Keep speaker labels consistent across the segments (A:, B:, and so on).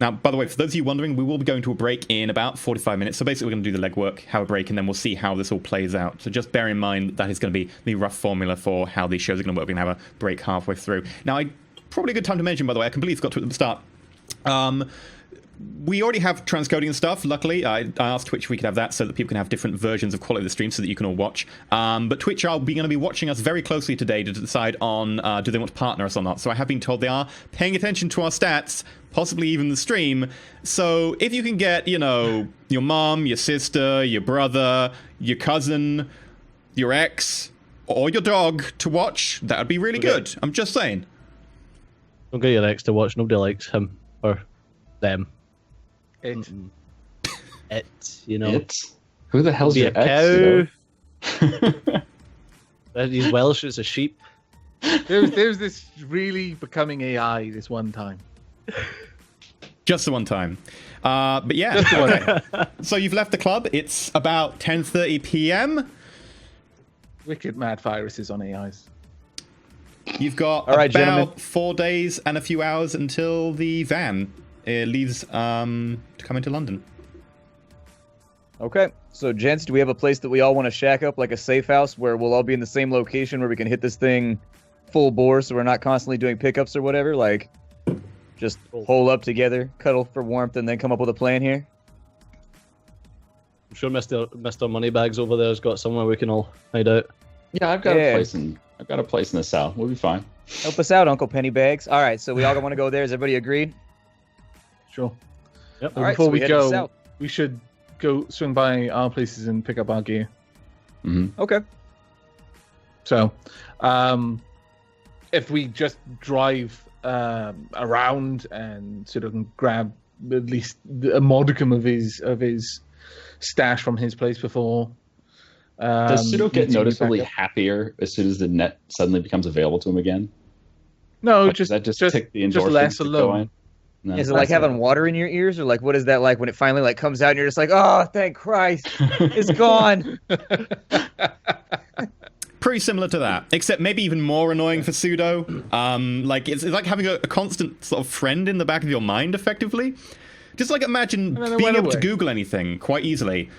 A: Now, by the way, for those of you wondering, we will be going to a break in about 45 minutes. So basically, we're going to do the legwork, have a break, and then we'll see how this all plays out. So just bear in mind that is going to be the rough formula for how these shows are going to work. We're going to have a break halfway through. Now, probably a good time to mention, by the way, I completely forgot to at the start. We already have transcoding and stuff, luckily. I asked Twitch if we could have that so that people can have different versions of quality of the stream so that you can all watch. But Twitch are going to be watching us very closely today to decide on do they want to partner us or not. So I have been told they are paying attention to our stats, possibly even the stream. So if you can get, you know, your mom, your sister, your brother, your cousin, your ex, or your dog to watch, that would be really good. I'm just saying.
B: Don't get your ex to watch. Nobody likes him or them. It, you know.
C: It? Who the hell's your
B: ex? He's Welsh, it's a sheep.
D: There's this really becoming AI this one time.
A: Just the one time. But yeah. Okay. So you've left the club. It's about 10:30 p.m.
D: Wicked mad viruses on AIs.
A: You've got
E: All right,
A: about
E: gentlemen.
A: 4 days and a few hours until the van leaves to come into London.
E: Okay, so gents, do we have a place that we all want to shack up, like a safe house, where we'll all be in the same location where we can hit this thing full bore so we're not constantly doing pickups or whatever? Like, just hole up together, cuddle for warmth, and then come up with a plan here?
B: I'm sure Mr. Moneybags over there has got somewhere we can all hide out.
C: Yeah, I've got a place in the south. We'll be fine.
E: Help us out, Uncle Pennybags. All right, so we all want to go there. Is everybody agreed?
D: Sure.
B: Yep.
E: All right,
D: Before
E: so
D: we
E: head
D: go,
E: south.
D: we should go swing by our places and pick up our gear.
C: Mm-hmm.
E: Okay.
D: So, if we just drive around and sort of grab at least a modicum of his stash from his place before.
C: Does Pseudo get
D: meeting you
C: noticeably
D: back up.
C: happier as soon as the net suddenly becomes available to him again?
D: No,
C: Like, does that just tick the endorphins
D: less
C: to
D: alone.
C: going? No.
E: Is it like having water in your ears, or like what is that like when it finally like comes out and you're just like, oh, thank Christ, it's gone.
A: Pretty similar to that, except maybe even more annoying for Pseudo. Like it's like having a constant sort of friend in the back of your mind, effectively. Just like imagine
D: And then it
A: being
D: went
A: able to
D: away.
A: Google anything quite easily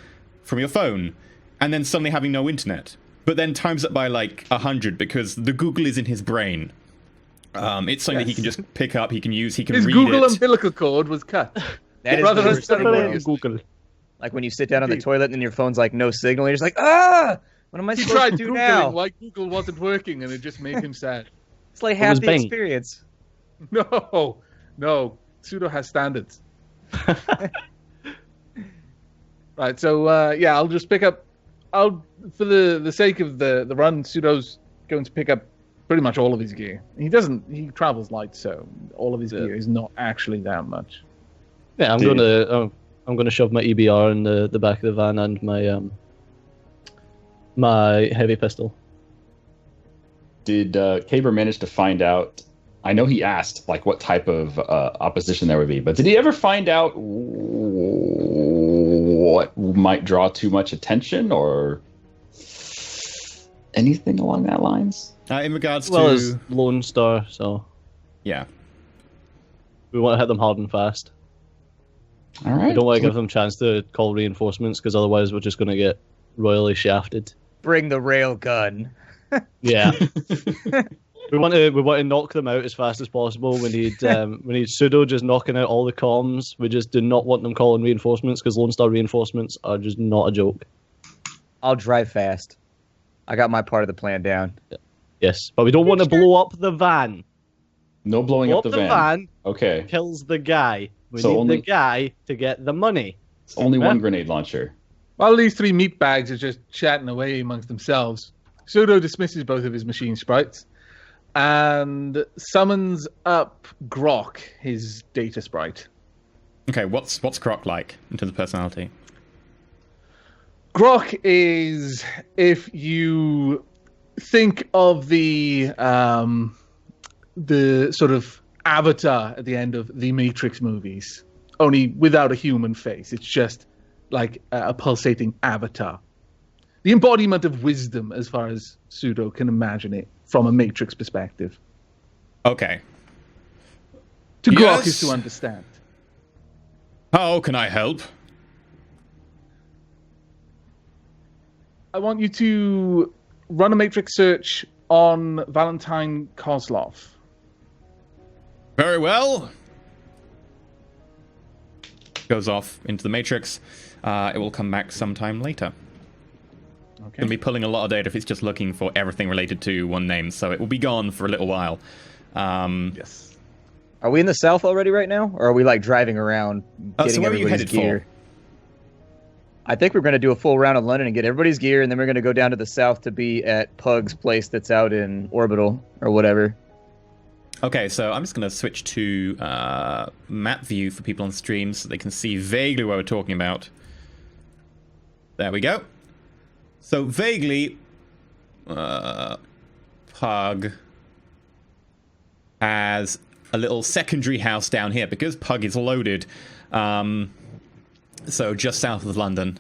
A: from your phone, and then suddenly having no internet. But then times it by like 100 because the Google is in his brain. It's something that he can just pick up, he can use, he can
D: His
A: read
D: Google
A: it.
D: umbilical cord was cut.
E: That is
D: Rather
E: the
D: than
E: worst thing
D: something
E: when
D: like
E: you-
B: Google.
E: like when you sit down on the toilet and your phone's like no signal, you're just like, ah, what am I
D: He
E: supposed
D: tried
E: to do
D: Googling
E: now?
D: why Google wasn't working, and it just made him sad.
E: It's like
B: It
E: half
B: was
E: the
B: Bing.
E: experience.
D: No. Pseudo has standards. Right, so yeah, I'll just pick up. For the sake of the run, Pseudo's going to pick up pretty much all of his gear. He travels light, so all of his gear is not actually that much.
B: Yeah, I'm gonna shove my EBR in the back of the van and my my heavy pistol.
C: Did Caber manage to find out? I know he asked like what type of opposition there would be, but did he ever find out what might draw too much attention or anything along that lines?
A: In regards
B: Well,
A: to...
B: as Lone Star, so
A: Yeah.
B: we want to hit them hard and fast.
C: All right.
B: We don't want to give them a chance to call reinforcements because otherwise we're just going to get royally shafted.
E: Bring the rail gun.
B: Yeah. We want to knock them out as fast as possible. We need Pseudo just knocking out all the comms. We just do not want them calling reinforcements because Lone Star reinforcements are just not a joke.
E: I'll drive fast. I got my part of the plan down.
B: Yes, but we don't want to blow up the van.
C: No blowing
B: Blow
C: up the van. Okay.
B: Kills the guy. We
C: So
B: need
C: only-
B: the guy to get the money.
C: It's only
B: Yeah.
C: one grenade launcher.
D: While these three meatbags are just chatting away amongst themselves, Pseudo dismisses both of his machine sprites and summons up Grok, his data sprite.
A: Okay, what's Croc like in terms of personality?
D: Grok is, if you think of the sort of avatar at the end of the Matrix movies, only without a human face. It's just like a pulsating avatar. The embodiment of wisdom, as far as Pseudo can imagine it from a Matrix perspective.
A: Okay.
D: To
A: Yes.
D: Grok is to understand.
A: How can I help?
D: I want you to run a matrix search on Valentine Kozlov.
A: Very well. Goes off into the matrix. It will come back sometime later.
D: Okay.
A: Going to be pulling a lot of data if it's just looking for everything related to one name, so it will be gone for a little while.
D: Yes.
E: Are we in the south already right now, or are we like driving around getting
A: so where are you
E: everybody's
A: headed
E: gear?
A: for?
E: I think we're going to do a full round of London and get everybody's gear, and then we're going to go down to the south to be at Pug's place that's out in Orbital or whatever.
A: Okay, so I'm just going to switch to map view for people on stream so they can see vaguely what we're talking about. There we go. So vaguely, Pug has a little secondary house down here because Pug is loaded. So just south of London.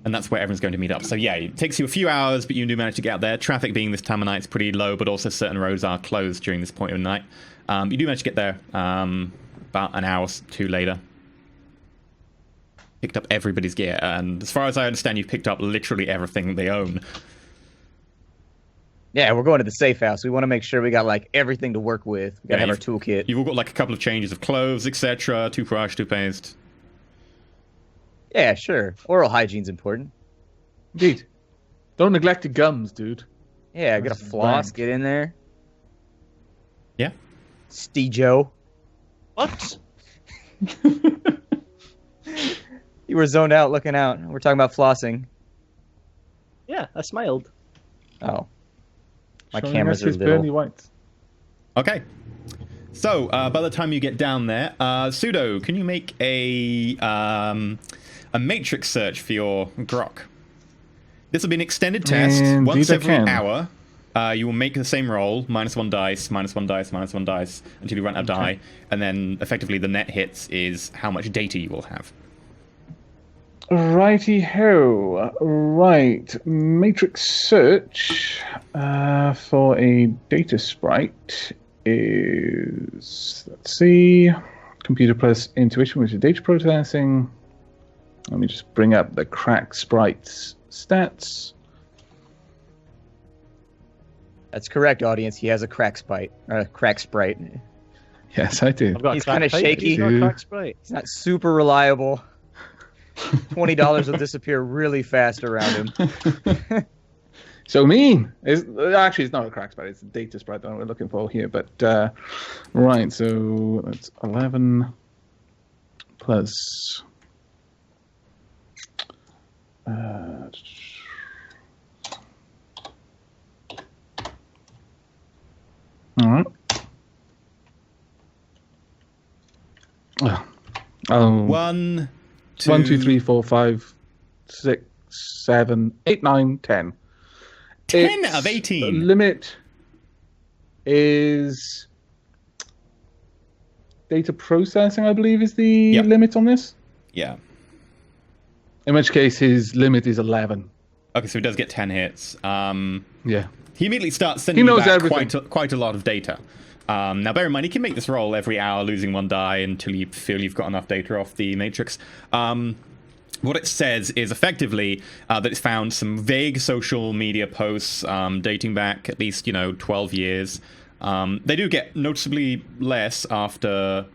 A: And that's where everyone's going to meet up. So yeah, it takes you a few hours, but you do manage to get out there. Traffic being this time of night is pretty low, but also certain roads are closed during this point of the night. You do manage to get there about an hour or two later. Picked up everybody's gear, and as far as I understand, you've picked up literally everything they own.
E: Yeah, we're going to the safe house. We want to make sure we got like everything to work with. We got to have our toolkit.
A: You've all got like a couple of changes of clothes, etc., toothbrush, toothpaste.
E: Yeah, sure. Oral hygiene's important.
D: Indeed. Don't neglect your gums, dude.
E: Yeah, I got a
D: That's
E: floss.
D: rank.
E: Get in there.
A: Yeah.
E: Steejo.
B: What?
E: You were zoned out looking out. We're talking about flossing.
B: Yeah, I smiled.
E: Oh. My
D: Showing
E: cameras
D: us
E: are
D: his
E: little.
D: pearly whites.
A: Okay. So by the time you get down there, Pseudo, can you make a matrix search for your grok? This will be an extended test.
D: Indeed
A: Once
D: I
A: every
D: can.
A: hour, you will make the same roll, -1 dice, -1 dice, -1 dice, until you run out of die. And then effectively the net hits is how much data you will have.
D: Righty ho. Right. Matrix search for a data sprite is, let's see, computer plus intuition, which is data processing. Let me just bring up the crack sprite's stats.
E: That's correct, audience. He has a crack sprite. Crack sprite.
D: Yes, I do.
B: I've got
E: He's
B: a crack
E: kinda
B: pipe,
E: shaky.
B: he's got a crack sprite.
E: It's not super reliable. $20 will disappear really fast around him.
D: So mean. Actually, it's not a crack sprite. It's a data sprite that we're looking for here. But right, so that's 11 plus. All right. Oh.
A: 1, 2,
D: 1, 2, 3, 4, 5, 6, 7, 8, 9, 10.
A: 10
D: Its
A: of 18.
D: limit is data processing, I believe, is the
A: Yep.
D: limit on this.
A: Yeah.
D: In which case, his limit is 11.
A: Okay, so he does get 10 hits.
D: Yeah.
A: He immediately starts sending
D: He
A: you
D: knows
A: back
D: everything.
A: quite a lot of data. Now, bear in mind, you can make this roll every hour, losing 1 die until you feel you've got enough data off the matrix. What it says is effectively that it's found some vague social media posts dating back at least, 12 years. They do get noticeably less after...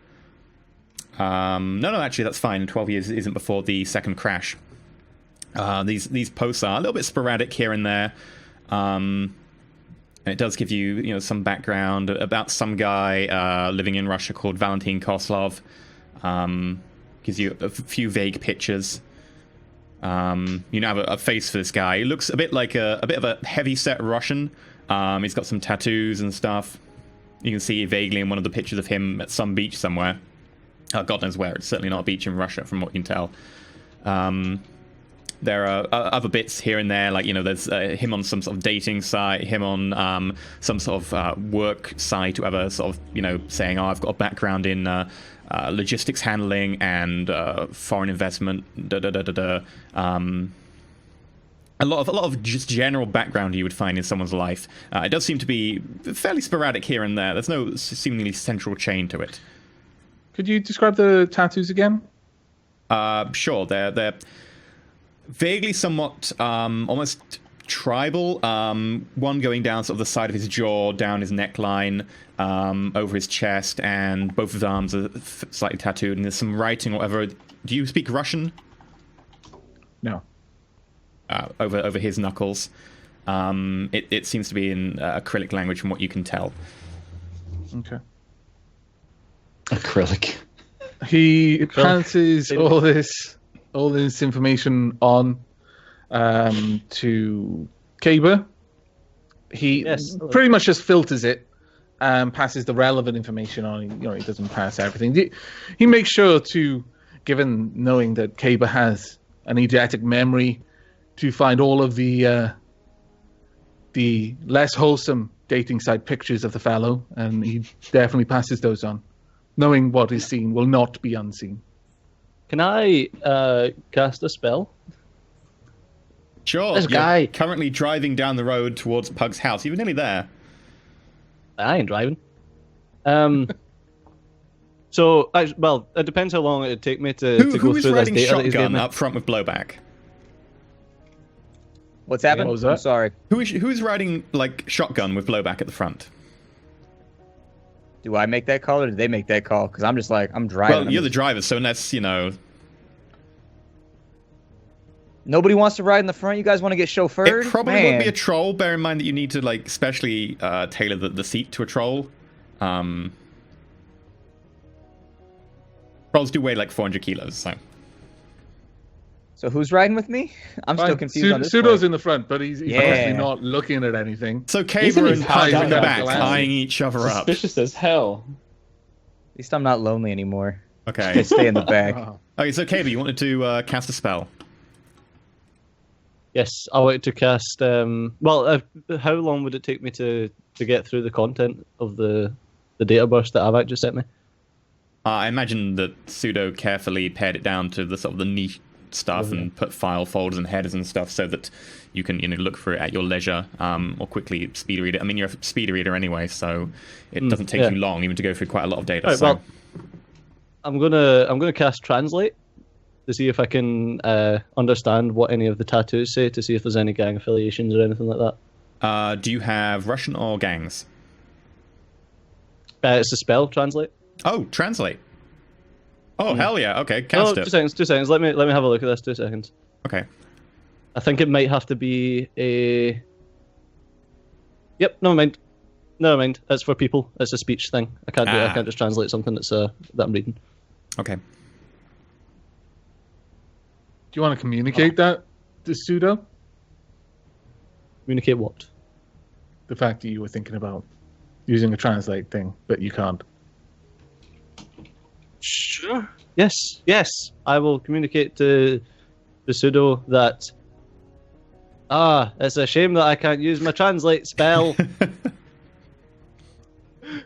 A: No, actually, that's fine. 12 years isn't before the second crash. These posts are a little bit sporadic here and there. And it does give you, some background about some guy living in Russia called Valentin Koslov. Gives you a few vague pictures. You have a face for this guy. He looks a bit like a bit of a heavy-set Russian. He's got some tattoos and stuff. You can see vaguely in one of the pictures of him at some beach somewhere. God knows where. It's certainly not a beach in Russia, from what you can tell. There are other bits here and there, like, there's him on some sort of dating site, him on some sort of work site, whatever, sort of, saying, oh, I've got a background in logistics handling and foreign investment, a lot of just general background you would find in someone's life. It does seem to be fairly sporadic here and there. There's no seemingly central chain to it.
D: Could you describe the tattoos again?
A: Sure. They're vaguely somewhat almost tribal. One going down sort of the side of his jaw, down his neckline, over his chest, and both of his arms are slightly tattooed. And there's some writing or whatever. Do you speak Russian?
D: No.
A: Over his knuckles. It seems to be in acrylic language from what you can tell.
D: Okay.
C: Acrylic.
D: He passes all this information on to Kaber. He pretty much just filters it and passes the relevant information on. He doesn't pass everything. He makes sure to, given knowing that Kaber has an eidetic memory, to find all of the less wholesome dating site pictures of the fellow, and he definitely passes those on, knowing what is seen will not be unseen.
B: Can I cast a spell?
A: Sure.
B: This guy
A: currently driving down the road towards Pug's house. You were nearly there.
B: I ain't driving. So, well, it depends how long it'd take me to go through this data.
A: Who is riding
B: that he's given
A: shotgun
B: me.
A: up front with blowback?
E: What's happened?
D: What was that?
E: I'm sorry.
A: Who's riding like shotgun with blowback at the front?
E: Do I make that call or did they make that call? Because I'm just like, I'm driving.
A: Well, you're the driver, so unless,
E: Nobody wants to ride in the front? You guys want to get chauffeured?
A: it probably
E: Man.
A: would be a troll. Bear in mind that you need to, like, specially tailor the seat to a troll. Trolls do weigh, like, 400 kilos, so...
E: So who's riding with me? I'm still confused on this
D: Pseudo's
E: part.
D: in the front, but he's obviously not looking at anything.
A: So
C: He's in
A: Kaber
C: his
A: and Pug
C: house
A: in the
C: down
A: back,
D: glass.
A: eyeing each other up.
C: Suspicious as hell.
E: At least I'm not lonely anymore. I
A: Okay.
E: stay in the back.
A: Okay, so Kaber, you wanted to cast a spell.
B: Yes, I wanted to cast. How long would it take me to get through the content of the data burst that Aavak just sent me?
A: I imagine that Pseudo carefully pared it down to the sort of the niche stuff and put file folders and headers and stuff so that you can look through it at your leisure or quickly speed read it. I mean, you're a speed reader anyway, so it doesn't take you long even to go through quite a lot of data.
B: Right,
A: so.
B: well, I'm gonna cast translate to see if I can understand what any of the tattoos say, to see if there's any gang affiliations or anything like that.
A: Do you have Russian or gangs?
B: It's a spell, translate.
A: Oh, translate. Oh, hell yeah. Okay, cast it.
B: 2 seconds. Let me have a look at this. 2 seconds.
A: Okay.
B: I think it might have to be a... Yep, never mind. It's for people. It's a speech thing. I can't do it. I can't just translate something that's that I'm reading.
A: Okay.
D: Do you want to communicate that to Pseudo?
B: Communicate what?
D: The fact that you were thinking about using a translate thing, but you can't.
B: Sure. Yes. I will communicate to the Pseudo that... it's a shame that I can't use my translate spell.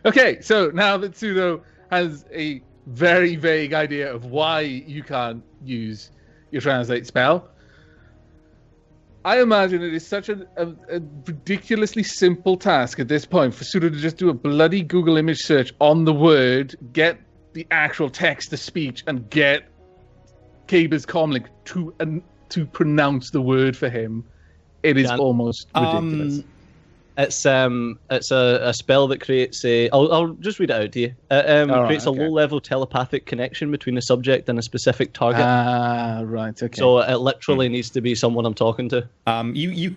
D: Okay, so now that Pseudo has a very vague idea of why you can't use your translate spell, I imagine it is such a ridiculously simple task at this point for Pseudo to just do a bloody Google image search on the word, get the actual text to speech, and get Kaber's comlink to pronounce the word for him. It is almost ridiculous.
B: It's a spell that creates a... I'll just read it out to you. It creates a low-level telepathic connection between a subject and a specific target.
D: Right, okay.
B: So it literally needs to be someone I'm talking to.
A: You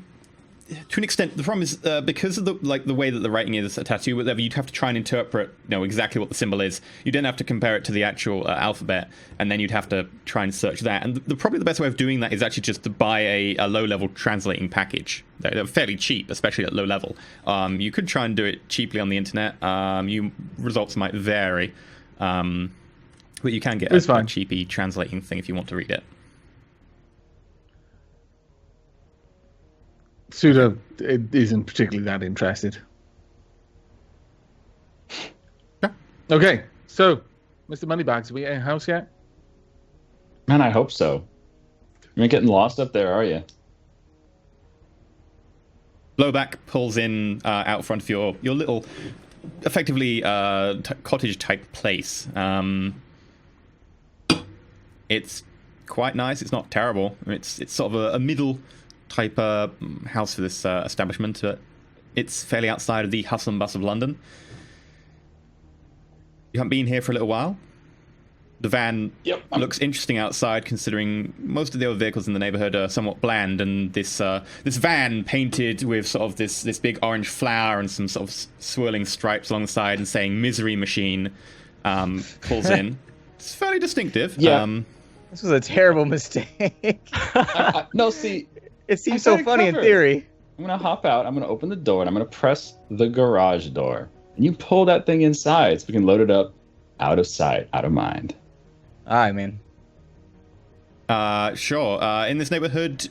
A: to an extent, the problem is because of the way that the writing is a tattoo, whatever, you'd have to try and interpret exactly what the symbol is. You then have to compare it to the actual alphabet, and then you'd have to try and search that. And probably the best way of doing that is actually just to buy a low-level translating package. They're fairly cheap, especially at low level. You could try and do it cheaply on the internet. Results might vary, but you can get a cheapy translating thing if you want to read it.
D: Pseudo isn't particularly that interested.
A: Yeah.
D: Okay, so, Mr. Moneybags, are we at a house yet?
C: Man, I hope so. You're getting lost up there, are you?
A: Blowback pulls in out front of your little, effectively cottage-type place. It's quite nice. It's not terrible. It's sort of a middle type house for this establishment. But it's fairly outside of the hustle and bustle of London. You haven't been here for a little while. The van looks interesting outside, considering most of the other vehicles in the neighborhood are somewhat bland, and this van painted with sort of this big orange flower and some sort of swirling stripes along the side and saying "Misery Machine" pulls in. It's fairly distinctive.
C: Yeah.
E: This was a terrible mistake.
C: No, see,
E: It seems so funny in theory.
C: I'm gonna hop out. I'm gonna open the door and I'm gonna press the garage door. And you pull that thing inside, so we can load it up, out of sight, out of mind.
E: All right, man.
A: Sure. In this neighborhood,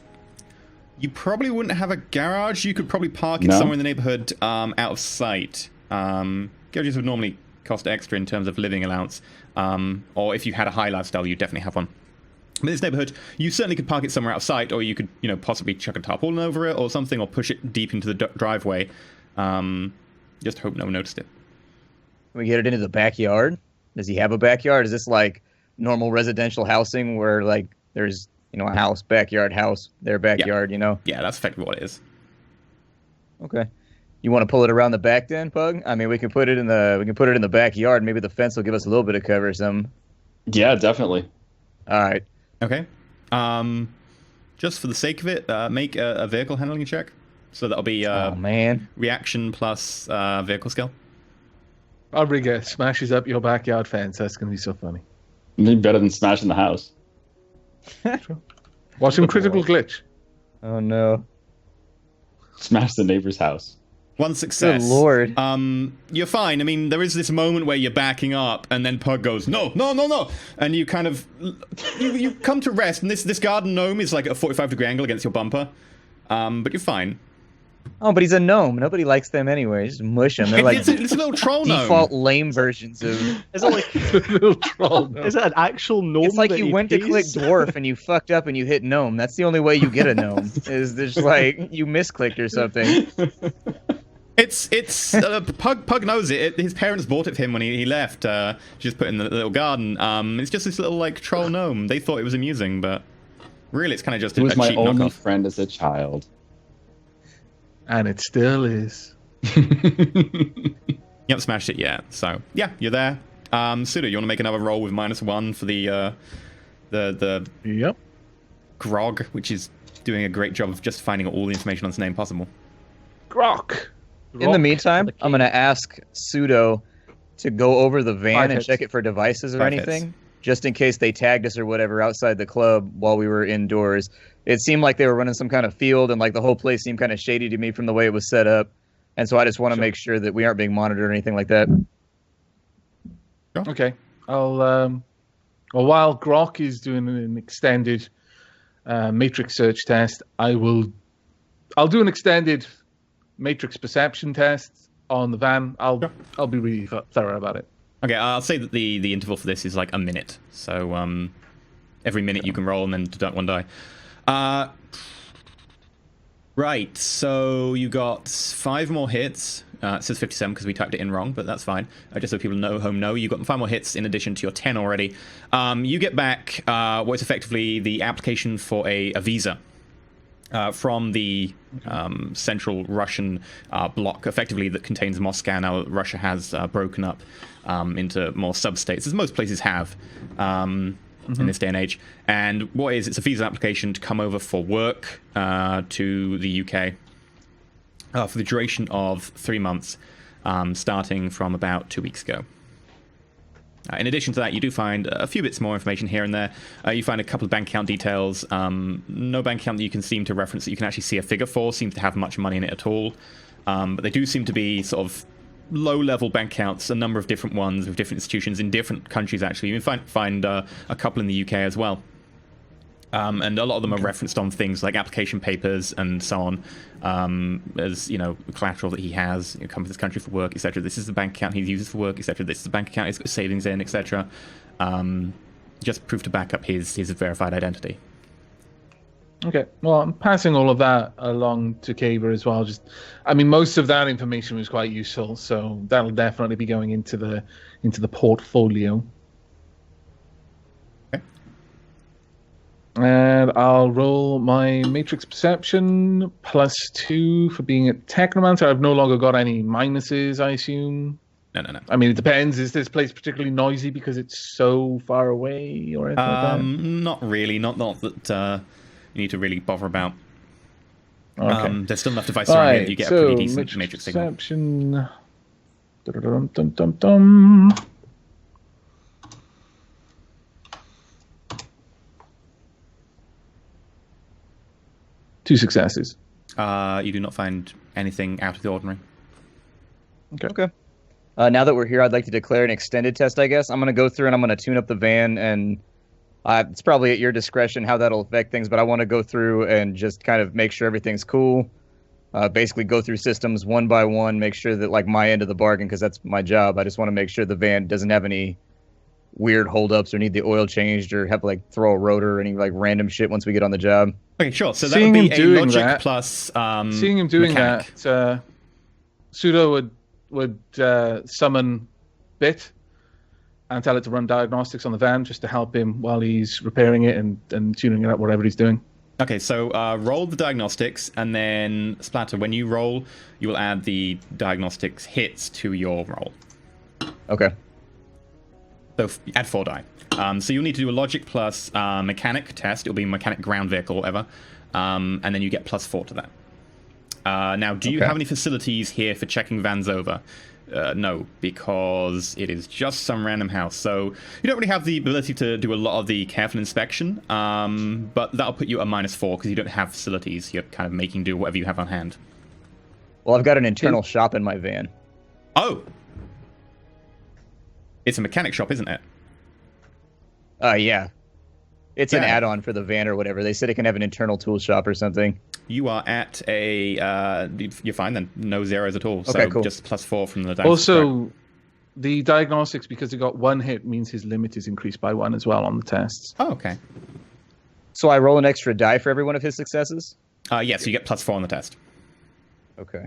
A: you probably wouldn't have a garage. You could probably park it somewhere in the neighborhood out of sight. Garages would normally cost extra in terms of living allowance. Or if you had a high lifestyle, you'd definitely have one. But in this neighborhood, you certainly could park it somewhere out of sight, or you could, possibly chuck a tarpaulin over it or something, or push it deep into the driveway. Just hope no one noticed it.
E: Can we get it into the backyard? Does he have a backyard? Is this like normal residential housing where like there's a house, backyard, house, their backyard?
A: Yeah, that's effectively what it is.
E: Okay. You want to pull it around the back then, Pug? I mean, we can put it in the backyard. Maybe the fence will give us a little bit of cover or something.
C: Yeah, definitely.
E: All right.
A: Okay. Just for the sake of it, make a vehicle handling check. So that'll be
E: Oh man.
A: reaction plus vehicle skill.
D: Rodriguez smashes up your backyard fence. That's going to be so funny.
C: Maybe better than smashing the house.
D: Watch him critical glitch.
E: Oh no.
C: Smash the neighbor's house.
A: One success.
E: Good lord.
A: You're fine. I mean, there is this moment where you're backing up, and then Pug goes, no, and you kind of you come to rest, and this garden gnome is like at a 45-degree angle against your bumper, but you're fine.
E: Oh, but he's a gnome. Nobody likes them anyway. Just mush them. They're like
A: It's a little troll gnome.
E: default lame versions of.
B: Is it like
D: Little troll. No.
B: is it an actual gnome?
E: It's like
B: that
E: you
B: he
E: went to
B: pays?
E: click dwarf and you fucked up and you hit gnome. That's the only way you get a gnome. Is just like you misclicked or something.
A: It's Pug knows it. His parents bought it for him when he left. Just put in the little garden. It's just this little like troll gnome. They thought it was amusing, but really, it's kind of just
C: It
A: a
C: was my
A: cheap
C: only
A: knockoff.
C: friend as a child.
D: And it still is.
A: You haven't smashed it yet, so yeah, you're there. Suda, you want to make another roll with -1 for the
D: Yep.
A: grog, which is doing a great job of just finding all the information on its name possible.
D: Grok.
E: In the meantime, I'm gonna ask Pseudo to go over the van
D: 5
E: and
D: hits.
E: check it for devices or
A: 5
E: anything,
A: hits.
E: just in case they tagged us or whatever outside the club while we were indoors. It seemed like they were running some kind of field, and like the whole place seemed kind of shady to me from the way it was set up. And so I just want to make sure that we aren't being monitored or anything like that.
D: Okay. I'll well, while Grok is doing an extended matrix search test, I'll do an extended matrix perception test on the van. I'll be really thorough about it.
A: Okay, I'll say that the interval for this is like a minute. So every minute you can roll and then deduct 1 die. Right, so you got 5 more hits. It says 57 because we typed it in wrong, but that's fine. Just so people know, you got 5 more hits in addition to your 10 already. You get back what is effectively the application for a visa from the central Russian bloc, effectively, that contains Moscow. Now Russia has broken up into more sub-states, as most places have. In this day and age. And what is it's a visa application to come over for work to the UK for the duration of 3 months, starting from about 2 weeks ago. In addition to that, you do find a few bits more information here and there. You find a couple of bank account details. No bank account that you can seem to reference that you can actually see a figure for seems to have much money in it at all. But they do seem to be sort of low-level bank accounts, a number of different ones with different institutions in different countries, actually. You can find a couple in the UK as well. And a lot of them are referenced on things like application papers and so on, as, collateral that he has, come to this country for work, etc. This is the bank account he uses for work, etc. This is the bank account he's got savings in, etc. Just proof to back up his verified identity.
D: Okay. Well, I'm passing all of that along to Kaber as well. Most of that information was quite useful, so that'll definitely be going into the portfolio.
A: Okay.
D: I'll roll my Matrix Perception +2 for being a Technomancer. I've no longer got any minuses, I assume.
A: No.
D: I mean, it depends. Is this place particularly noisy because it's so far away or anything like that?
A: Not really. Not that you need to really bother about.
D: Okay.
A: There's still enough device around here that you get a pretty decent matrix signal.
D: Perception. Dum-dum-dum-dum-dum. 2 successes.
A: You do not find anything out of the ordinary.
E: Okay. Now that we're here, I'd like to declare an extended test, I guess. I'm going to go through and I'm going to tune up the van, and it's probably at your discretion how that'll affect things, but I want to go through and just kind of make sure everything's cool. Basically go through systems one by one, make sure that, like, my end of the bargain, because that's my job. I just want to make sure the van doesn't have any weird holdups or need the oil changed or have to, like, throw a rotor or any, like, random shit once we get on the job.
A: Okay, sure. So that would be a logic plus
D: seeing him doing
A: mechanic.
D: that, Pseudo would summon Bit and tell it to run diagnostics on the van just to help him while he's repairing it and tuning it up, whatever he's doing.
A: Okay, so roll the diagnostics, and then Splatter, when you roll, you will add the diagnostics hits to your roll.
E: Okay.
A: So add 4 die. So you'll need to do a logic plus mechanic test. It'll be mechanic ground vehicle or whatever. And then you get +4 to that. Now, do you have any facilities here for checking vans over? No, because it is just some random house. So you don't really have the ability to do a lot of the careful inspection, but that'll put you at -4 because you don't have facilities. You're kind of making do whatever you have on hand.
E: Well, I've got an internal shop in my van.
A: Oh! It's a mechanic shop, isn't it?
E: Yeah. It's an add-on for the van or whatever. They said it can have an internal tool shop or something.
A: You are at a... you're fine then. No zeros at all.
E: Okay,
A: so
E: cool.
A: Just +4 from the diagnostics.
D: Also, the diagnostics, because he got 1 hit, means his limit is increased by 1 as well on the tests.
A: Oh, okay.
E: So I roll an extra die for every one of his successes?
A: Yes, you get +4 on the test.
E: Okay.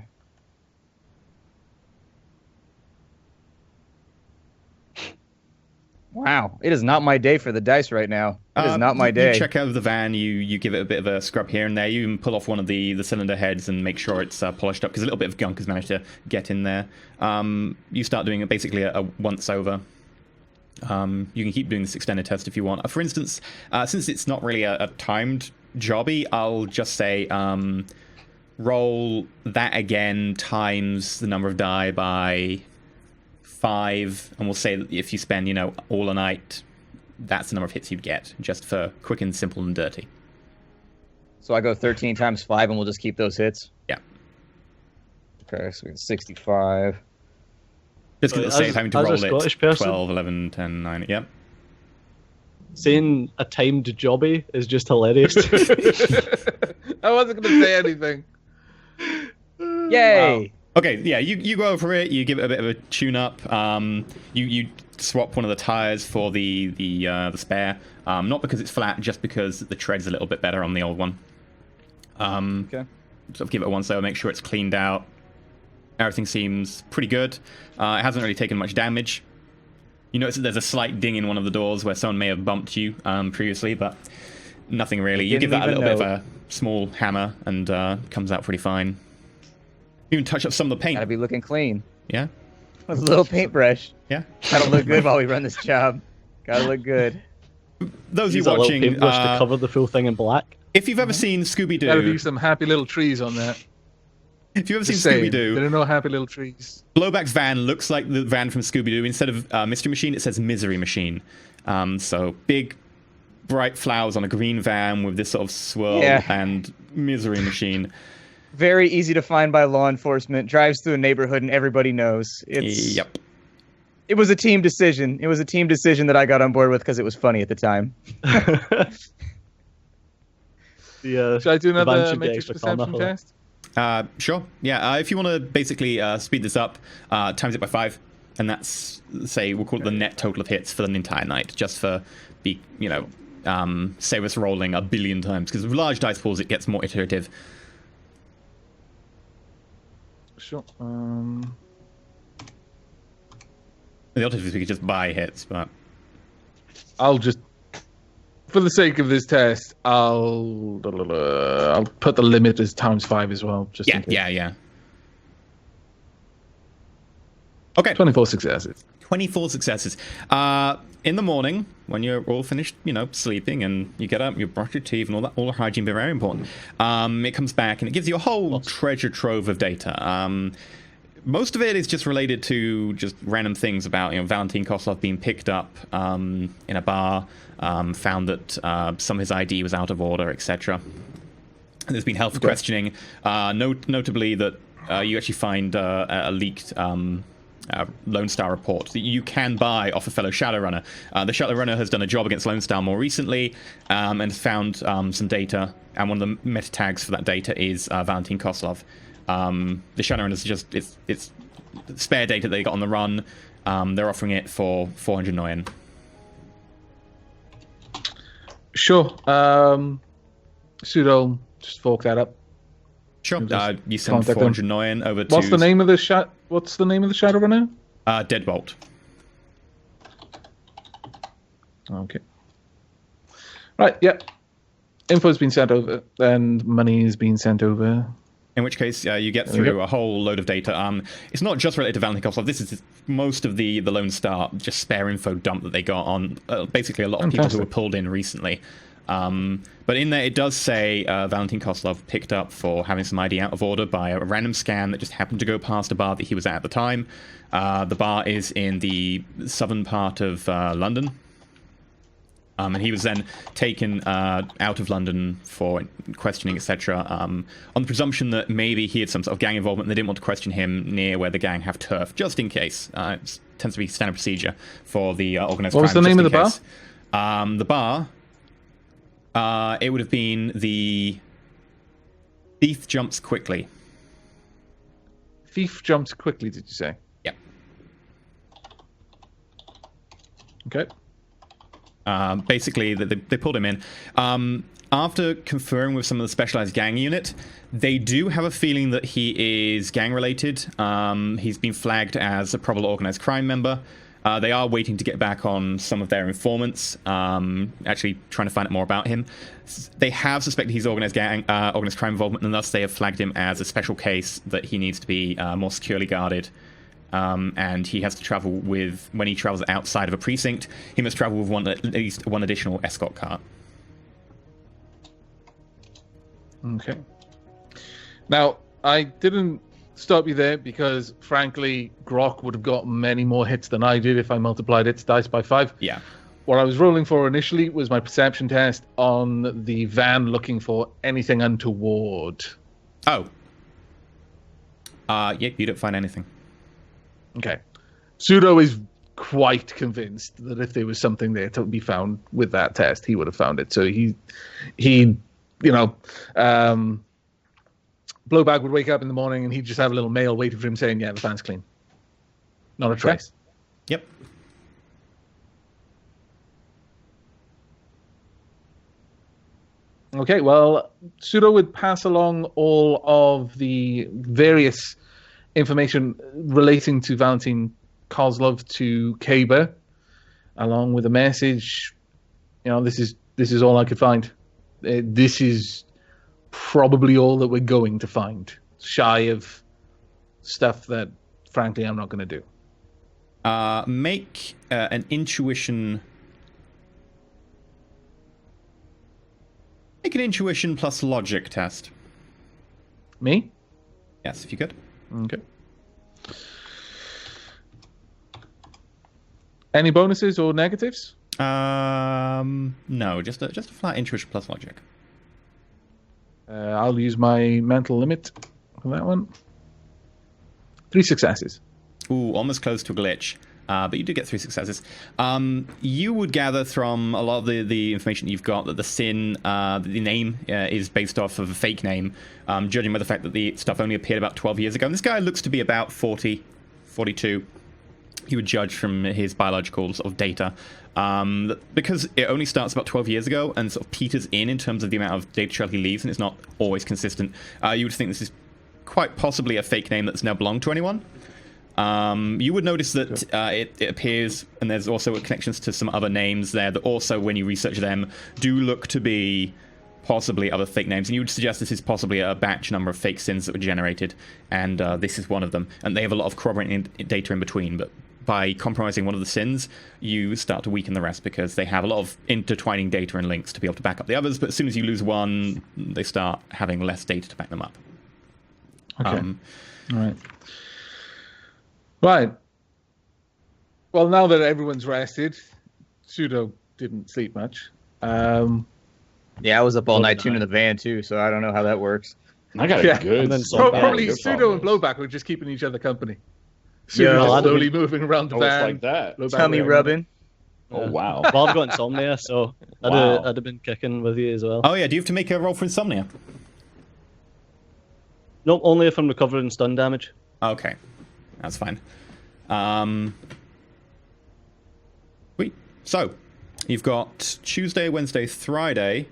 E: Wow, it is not my day for the dice right now. It is not my day.
A: You check out the van, you give it a bit of a scrub here and there. You even pull off one of the cylinder heads and make sure it's polished up, because a little bit of gunk has managed to get in there. You start doing basically a once-over. You can keep doing this extended test if you want. For instance, since it's not really a timed jobby, I'll just say roll that again times the number of die by 5, and we'll say that if you spend, all a night, that's the number of hits you'd get, just for quick and simple and dirty.
E: So I go 13 times 5, and we'll just keep those hits?
A: Yeah.
E: Okay, so we got 65.
A: Just because it'll save having to roll
B: Scottish
A: it.
B: person,
A: 12, 11, 10, 9, yep.
B: saying a timed jobby is just hilarious.
D: I wasn't going to say anything.
E: Yay!
D: Wow.
A: Okay, yeah, you go over it, you give it a bit of a tune-up, you swap one of the tires for the spare, not because it's flat, just because the tread's a little bit better on the old one.
E: Okay.
A: Sort of give it a once-over, make sure it's cleaned out. Everything seems pretty good. It hasn't really taken much damage. You notice that there's a slight ding in one of the doors where someone may have bumped you previously, but nothing really. You give that a little bit of a small hammer, and comes out pretty fine. You can touch up some of the paint.
E: Gotta be looking clean.
A: Yeah?
E: With a little paintbrush.
A: Yeah?
E: Gotta look good while we run this job. Gotta look good.
A: Those of you
B: Use a little
A: watching,
B: paintbrush to cover the full thing in black.
A: if you've ever seen
D: Gotta be
A: Scooby-Doo,
D: some happy little trees on that.
A: if you've ever seen
D: Just saying,
A: Scooby-Doo,
D: there are no happy little trees.
A: Blowback's van looks like the van from Scooby-Doo. Instead of Mystery Machine, it says Misery Machine. So big, bright flowers on a green van with this sort of swirl and Misery Machine.
E: Very easy to find by law enforcement. Drives through a neighborhood and everybody knows.
A: Yep.
E: It was a team decision. It was a team decision that I got on board with because it was funny at the time.
D: Should I do
B: the van
D: another
B: should get
D: Matrix
B: extra
D: Perception
B: karma for
D: test?
A: Sure. Yeah. If you want to basically speed this up, times it by 5, and that's, say, we'll call it the net total of hits for an entire night, just for save us rolling a billion times, because with large dice pools it gets more iterative.
D: Sure.
A: The alternative is we could just buy hits, but
D: I'll just For the sake of this test, I'll put the limit as ×5 as well. Just in case.
A: Yeah. Okay.
D: 24 successes.
A: 24 successes. In the morning, when you're all finished, sleeping, and you get up, you brush your teeth, and all the hygiene, very important. It comes back, and it gives you a whole treasure trove of data. Most of it is just related to just random things about, Valentin Koslov being picked up in a bar, found that some of his ID was out of order, etc. There's been health questioning, notably that you actually find a leaked Lone Star report that you can buy off a fellow Shadowrunner. The Shadowrunner has done a job against Lone Star more recently and has found some data, and one of the meta tags for that data is Valentin Koslov. The Shadowrunners it's spare data they got on the run. They're offering it for 400 Noyen.
D: Sure. Pseudo, just fork that up.
A: Sure. You send 400 Noyen over to.
D: What's the name of the Shadowrunner?
A: Deadbolt.
D: Okay. Right. Yep. Info's been sent over, and money is being sent over.
A: In which case, you get through a whole load of data. It's not just related to Valentin Koslov. This is most of the Lone Star just spare info dump that they got on basically a lot of people who were pulled in recently. But in there, it does say Valentin Koslov picked up for having some ID out of order by a random scan that just happened to go past a bar that he was at the time. The bar is in the southern part of London. And he was then taken out of London for questioning, etc. On the presumption that maybe he had some sort of gang involvement and they didn't want to question him near where the gang have turf, just in case. It tends to be standard procedure for the organized crime.
D: What was the name of the bar?
A: The bar, it would have been the Thief Jumps Quickly.
D: Thief Jumps Quickly, did you say?
A: Yep.
D: Okay.
A: Basically, they pulled him in. After conferring with some of the specialized gang unit, they do have a feeling that he is gang-related. He's been flagged as a probable organized crime member. They are waiting to get back on some of their informants, actually trying to find out more about him. They have suspected he's organized crime involvement, and thus they have flagged him as a special case that he needs to be more securely guarded. And he has to travel with, when he travels outside of a precinct, he must travel with at least one additional escort car.
D: Okay. Now, I didn't stop you there because, frankly, Grok would have got many more hits than I did if I multiplied its dice by 5.
A: Yeah.
D: What I was rolling for initially was my perception test on the van looking for anything untoward.
A: Oh. Yeah, you don't find anything.
D: Okay. Pseudo is quite convinced that if there was something there to be found with that test, he would have found it. So he Blowback would wake up in the morning and he'd just have a little mail waiting for him saying, yeah, the van's clean. Not a trace.
A: Yep.
D: Okay, well, Pseudo would pass along all of the various information relating to Valentin Koslov to Kaber, along with a message. This is all I could find. This is probably all that we're going to find, shy of stuff that, frankly, I'm not going to do.
A: Make an intuition. Make an intuition plus logic test.
D: Me?
A: Yes, if you could.
D: Okay. Any bonuses or negatives?
A: No, just a flat intuition plus logic.
D: I'll use my mental limit for that one. 3 successes.
A: Ooh, almost close to a glitch. But you do get 3 successes. You would gather from a lot of the information that you've got that the Sin, the name is based off of a fake name, judging by the fact that the stuff only appeared about 12 years ago. And this guy looks to be about 40, 42. You would judge from his biological sort of data. Because it only starts about 12 years ago and sort of peters in terms of the amount of data trail he leaves, and it's not always consistent, you would think this is quite possibly a fake name that's now belonged to anyone. You would notice that it appears, and there's also connections to some other names there that also, when you research them, do look to be possibly other fake names. And you would suggest this is possibly a batch number of fake sins that were generated, and this is one of them. And they have a lot of corroborating data in between, but by compromising one of the sins, you start to weaken the rest because they have a lot of intertwining data and links to be able to back up the others. But as soon as you lose one, they start having less data to back them up.
D: Okay. All right. Right. Well, now that everyone's rested, Pseudo didn't sleep much.
E: Yeah, I was up all night tuning the van too, so I don't know how that works.
C: I got a good.
D: Probably Pseudo and Blowback were just keeping each other company. Pseudo slowly moving around the van.
C: Like that.
E: Tummy rubbing.
C: Oh wow.
B: Well, I've got insomnia, so I'd have been kicking with you as well.
A: Oh yeah, do you have to make a roll for insomnia?
B: Nope, only if I'm recovering stun damage.
A: Okay, that's fine. Sweet. So, you've got Tuesday, Wednesday, Friday.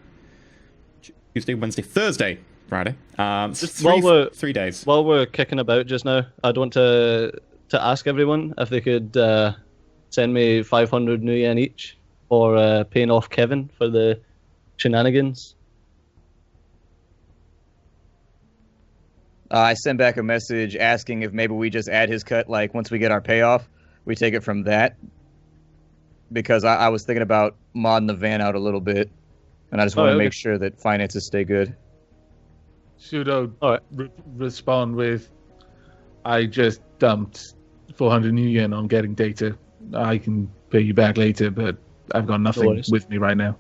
A: Tuesday, Wednesday, Thursday, Friday.
B: Just
A: 3 days.
B: While we're kicking about just now, I'd want to ask everyone if they could send me 500 new yen each for paying off Kevin for the shenanigans.
E: I sent back a message asking if maybe we just add his cut, like once we get our payoff, we take it from that. Because I was thinking about modding the van out a little bit, and I just want to make sure that finances stay good.
D: Pseudo respond with, I just dumped 400 new yen on getting data. I can pay you back later, but I've got nothing with me right now.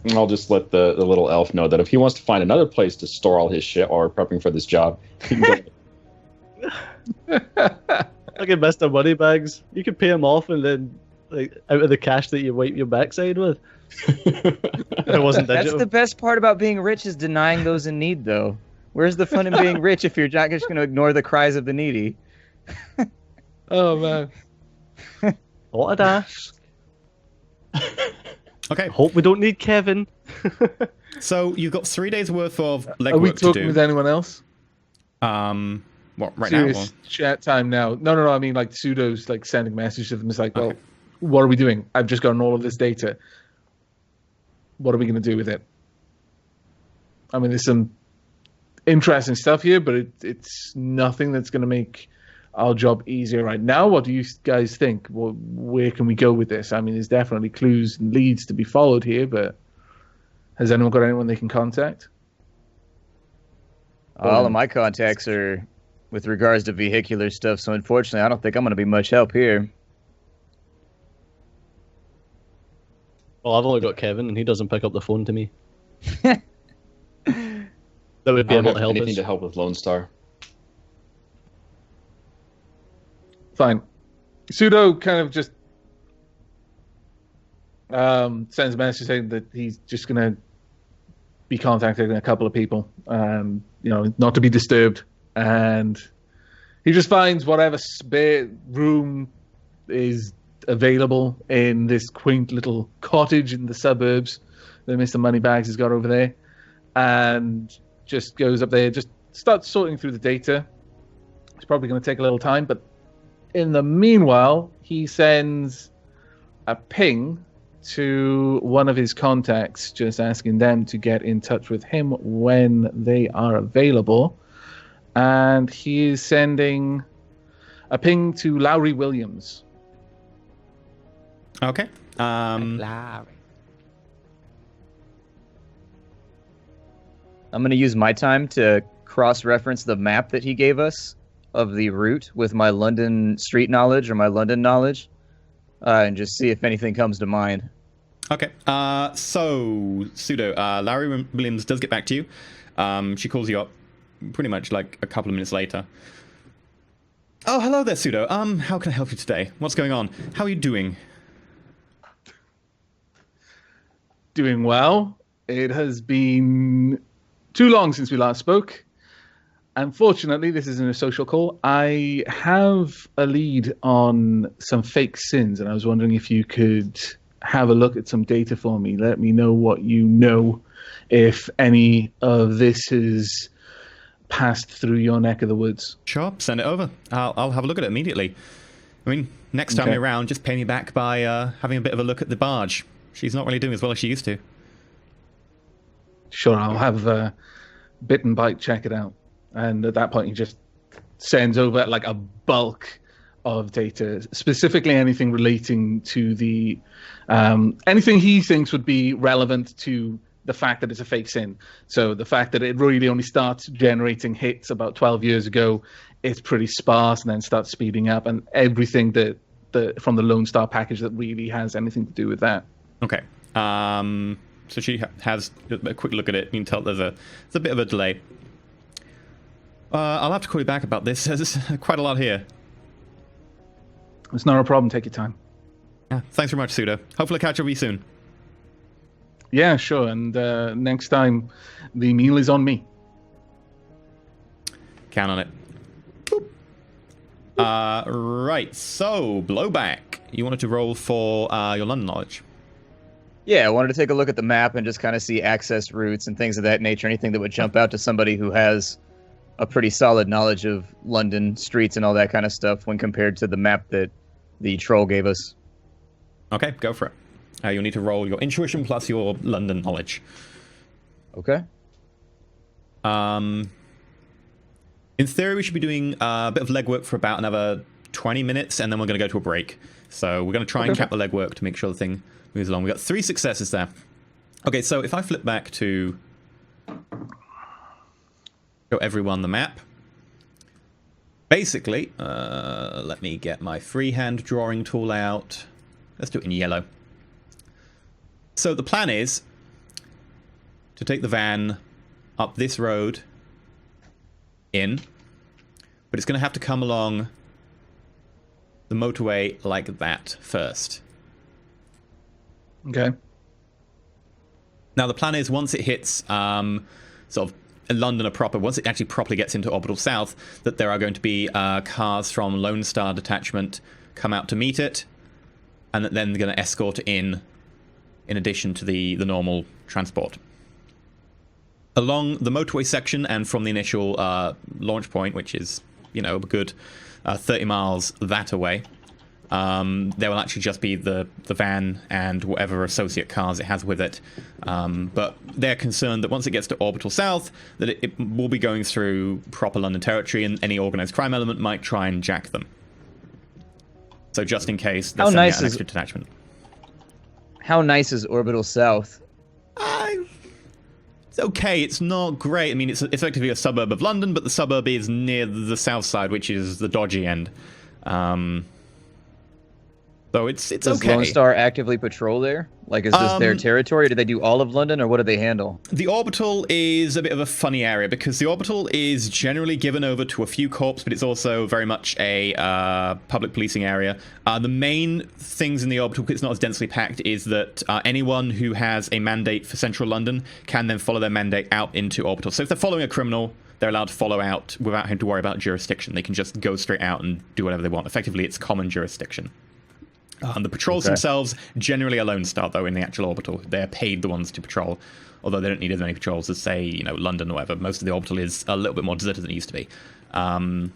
C: And I'll just let the little elf know that if he wants to find another place to store all his shit while we're prepping for this job, he can go.
B: Like in Mr. Moneybags, you could pay him off and then, like, out of the cash that you wipe your backside with. It wasn't digital.
E: That's the best part about being rich is denying those in need, though. Where's the fun in being rich if you're not just going to ignore the cries of the needy?
D: Oh, man.
B: What a dash.
A: Okay.
B: Hope we don't need Kevin.
A: So you've got 3 days worth of legwork to do.
D: Are we talking with anyone else?
A: What, right
D: Serious
A: now?
D: chat time now. No. I mean, like, Pseudo's like sending messages to them. It's like, well, what are we doing? I've just gotten all of this data. What are we going to do with it? I mean, there's some interesting stuff here, but it's nothing that's going to make our job easier right now. What do you guys think? Well, where can we go with this? I mean, there's definitely clues and leads to be followed here, but has anyone got anyone they can contact?
E: All of my contacts are with regards to vehicular stuff, so unfortunately, I don't think I'm going to be much help here.
B: Well, I've only got Kevin, and he doesn't pick up the phone to me. That would be able to help
C: anything
B: us.
C: to help with Lone Star.
D: Fine. Pseudo kind of just sends a message saying that he's just going to be contacting a couple of people, not to be disturbed. And he just finds whatever spare room is available in this quaint little cottage in the suburbs that Mr. Moneybags has got over there, and just goes up there, just starts sorting through the data. It's probably going to take a little time, but in the meanwhile, he sends a ping to one of his contacts, just asking them to get in touch with him when they are available. And he is sending a ping to Lowry Williams.
A: Okay.
E: I'm going to use my time to cross-reference the map that he gave us of the route with my London street knowledge or my London knowledge, and just see if anything comes to mind.
A: Okay. So, Pseudo, Larry Williams does get back to you. She calls you up pretty much like a couple of minutes later. Oh, hello there, Pseudo. How can I help you today? What's going on? How are you doing?
D: Doing well. It has been too long since we last spoke. Unfortunately, this isn't a social call. I have a lead on some fake sins, and I was wondering if you could have a look at some data for me. Let me know what you know, if any of this has passed through your neck of the woods.
A: Sure, send it over. I'll have a look at it immediately. I mean, next time you're around, just pay me back by having a bit of a look at the barge. She's not really doing as well as she used to.
D: Sure, I'll have Bit and Bite check it out. And at that point, he just sends over like a bulk of data, specifically anything relating to the anything he thinks would be relevant to the fact that it's a fake sin. So the fact that it really only starts generating hits about 12 years ago, it's pretty sparse, and then starts speeding up, and everything that from the Lone Star package that really has anything to do with that.
A: Okay. So she has a quick look at it. You can tell there's a bit of a delay. I'll have to call you back about this. There's quite a lot here.
D: It's not a problem. Take your time.
A: Yeah, thanks very much, Pseudo. Hopefully catch up with you soon.
D: Yeah, sure. And next time, the meal is on me.
A: Count on it. Boop. Right, so, Blowback. You wanted to roll for your London knowledge.
E: Yeah, I wanted to take a look at the map and just kind of see access routes and things of that nature, anything that would jump out to somebody who has a pretty solid knowledge of London streets and all that kind of stuff when compared to the map that the troll gave us.
A: Okay, go for it. You'll need to roll your intuition plus your London knowledge.
E: Okay.
A: In theory, we should be doing a bit of legwork for about another 20 minutes, and then we're going to go to a break. So we're going to try and cap the legwork to make sure the thing moves along. We've got 3 successes there. Okay, so if I flip back to show everyone the map. Basically, let me get my freehand drawing tool out. Let's do it in yellow. So the plan is to take the van up this road in, but it's going to have to come along the motorway like that first.
D: Okay.
A: Now the plan is once it hits sort of London proper, once it actually properly gets into Orbital South, that there are going to be cars from Lone Star Detachment come out to meet it, and that then they're going to escort it in addition to the normal transport. Along the motorway section and from the initial launch point, which is, you know, a good 30 miles that away, there will actually just be the van and whatever associate cars it has with it. But they're concerned that once it gets to Orbital South, that it will be going through proper London territory, and any organized crime element might try and jack them. So just in case, they're sending out an extra detachment.
E: How nice is Orbital South?
A: It's okay. It's not great. I mean, it's effectively a suburb of London, but the suburb is near the south side, which is the dodgy end. So it's okay.
E: Does Lone Star actively patrol there? Like, is this their territory? Do they do all of London, or what do they handle?
A: The Orbital is a bit of a funny area, because the Orbital is generally given over to a few corps, but it's also very much a public policing area. The main things in the Orbital, because it's not as densely packed, is that anyone who has a mandate for central London can then follow their mandate out into Orbital. So if they're following a criminal, they're allowed to follow out without having to worry about jurisdiction. They can just go straight out and do whatever they want. Effectively, it's common jurisdiction. The patrols themselves generally are Lone Star, though, in the actual Orbital. They're paid the ones to patrol, although they don't need as many patrols as, say, you know, London or whatever. Most of the Orbital is a little bit more deserted than it used to be. The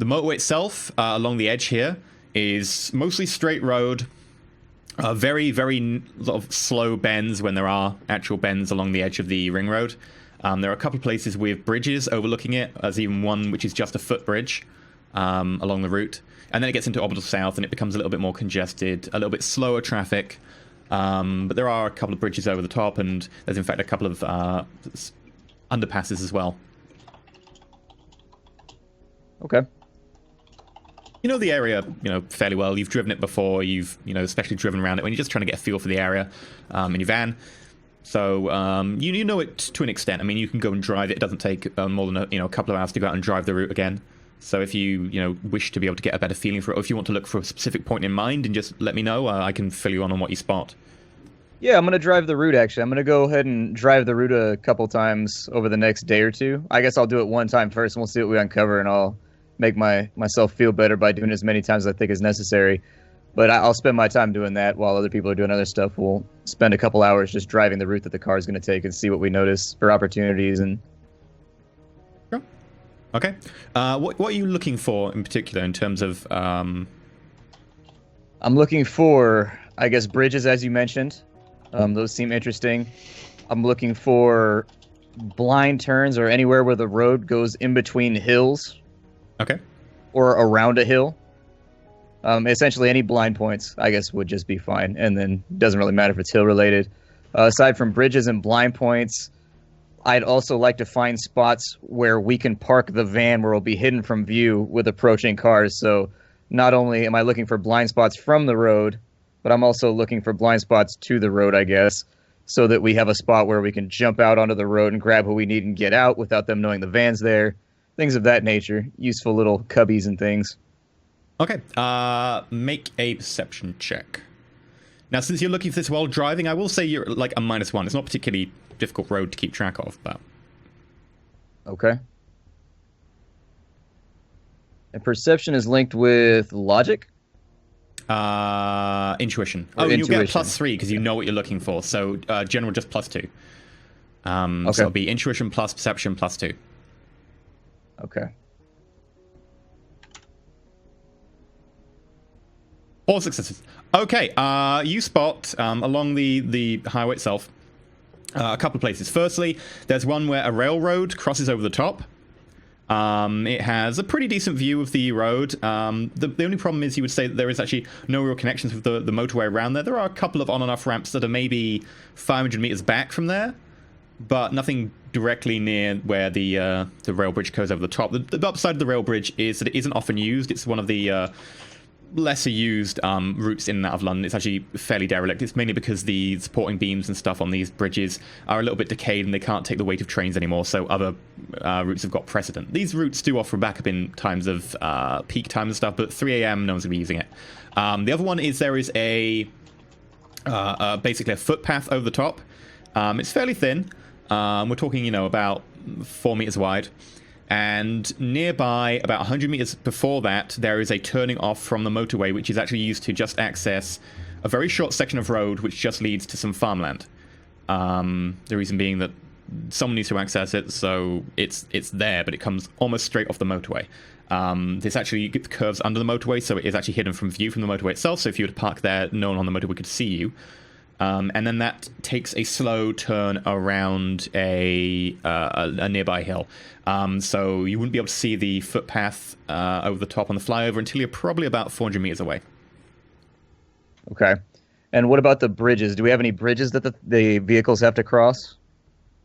A: motorway itself, along the edge here, is mostly straight road. Very, very sort of slow bends when there are actual bends along the edge of the ring road. There are a couple of places with bridges overlooking it. There's even one which is just a footbridge along the route. And then it gets into Orbital South, and it becomes a little bit more congested, a little bit slower traffic. But there are a couple of bridges over the top, and there's, in fact, a couple of underpasses as well.
E: Okay.
A: You know the area, you know, fairly well. You've driven it before. You've, you know, especially driven around it when you're just trying to get a feel for the area in your van. So you know it to an extent. I mean, you can go and drive it. It doesn't take more than a couple of hours to go out and drive the route again. So if you wish to be able to get a better feeling for it, or if you want to look for a specific point in mind, and just let me know, I can fill you on what you spot.
E: Yeah, I'm going to drive the route, actually. I'm going to go ahead and drive the route a couple times over the next day or two. I guess I'll do it one time first, and we'll see what we uncover, and I'll make myself feel better by doing as many times as I think is necessary. But I'll spend my time doing that while other people are doing other stuff. We'll spend a couple hours just driving the route that the car is going to take and see what we notice for opportunities and
A: Okay. What are you looking for in particular in terms of?
E: I'm looking for, I guess, bridges, as you mentioned. Those seem interesting. I'm looking for blind turns or anywhere where the road goes in between hills.
A: Okay.
E: Or around a hill. Essentially, any blind points, I guess, would just be fine. And then doesn't really matter if it's hill related. Aside from bridges and blind points, I'd also like to find spots where we can park the van where it'll be hidden from view with approaching cars. So not only am I looking for blind spots from the road, but I'm also looking for blind spots to the road, I guess, so that we have a spot where we can jump out onto the road and grab who we need and get out without them knowing the van's there. Things of that nature. Useful little cubbies and things.
A: Okay. Make a perception check. Now, since you're looking for this while driving, I will say you're like a -1. It's not a particularly difficult road to keep track of, but...
E: Okay. And perception is linked with logic?
A: Intuition.
E: Or
A: you'll get
E: intuition.
A: +3 because you know what you're looking for. So general just +2.
E: Okay.
A: So it'll be intuition plus perception +2.
E: Okay.
A: 4 successes. Okay, you spot along the highway itself a couple of places. Firstly, there's one where a railroad crosses over the top. It has a pretty decent view of the road. The only problem is you would say that there is actually no real connections with the motorway around there. There are a couple of on and off ramps that are maybe 500 meters back from there, but nothing directly near where the rail bridge goes over the top. The upside of the rail bridge is that it isn't often used. It's one of the lesser used routes in and out of London. It's actually fairly derelict. It's mainly because the supporting beams and stuff on these bridges are a little bit decayed and they can't take the weight of trains anymore, so other routes have got precedent. These routes do offer backup in times of peak time and stuff, but 3 a.m. no one's going to be using it. The other one is there is basically a footpath over the top. It's fairly thin. We're talking, about 4 meters wide. And nearby, about 100 meters before that, there is a turning off from the motorway, which is actually used to just access a very short section of road, which just leads to some farmland. The reason being that someone needs to access it, so it's there, but it comes almost straight off the motorway. This actually curves under the motorway, so it is actually hidden from view from the motorway itself. So if you were to park there, no one on the motorway could see you. And then that takes a slow turn around a nearby hill. So you wouldn't be able to see the footpath over the top on the flyover until you're probably about 400 meters away.
E: Okay. And what about the bridges? Do we have any bridges that the vehicles have to cross?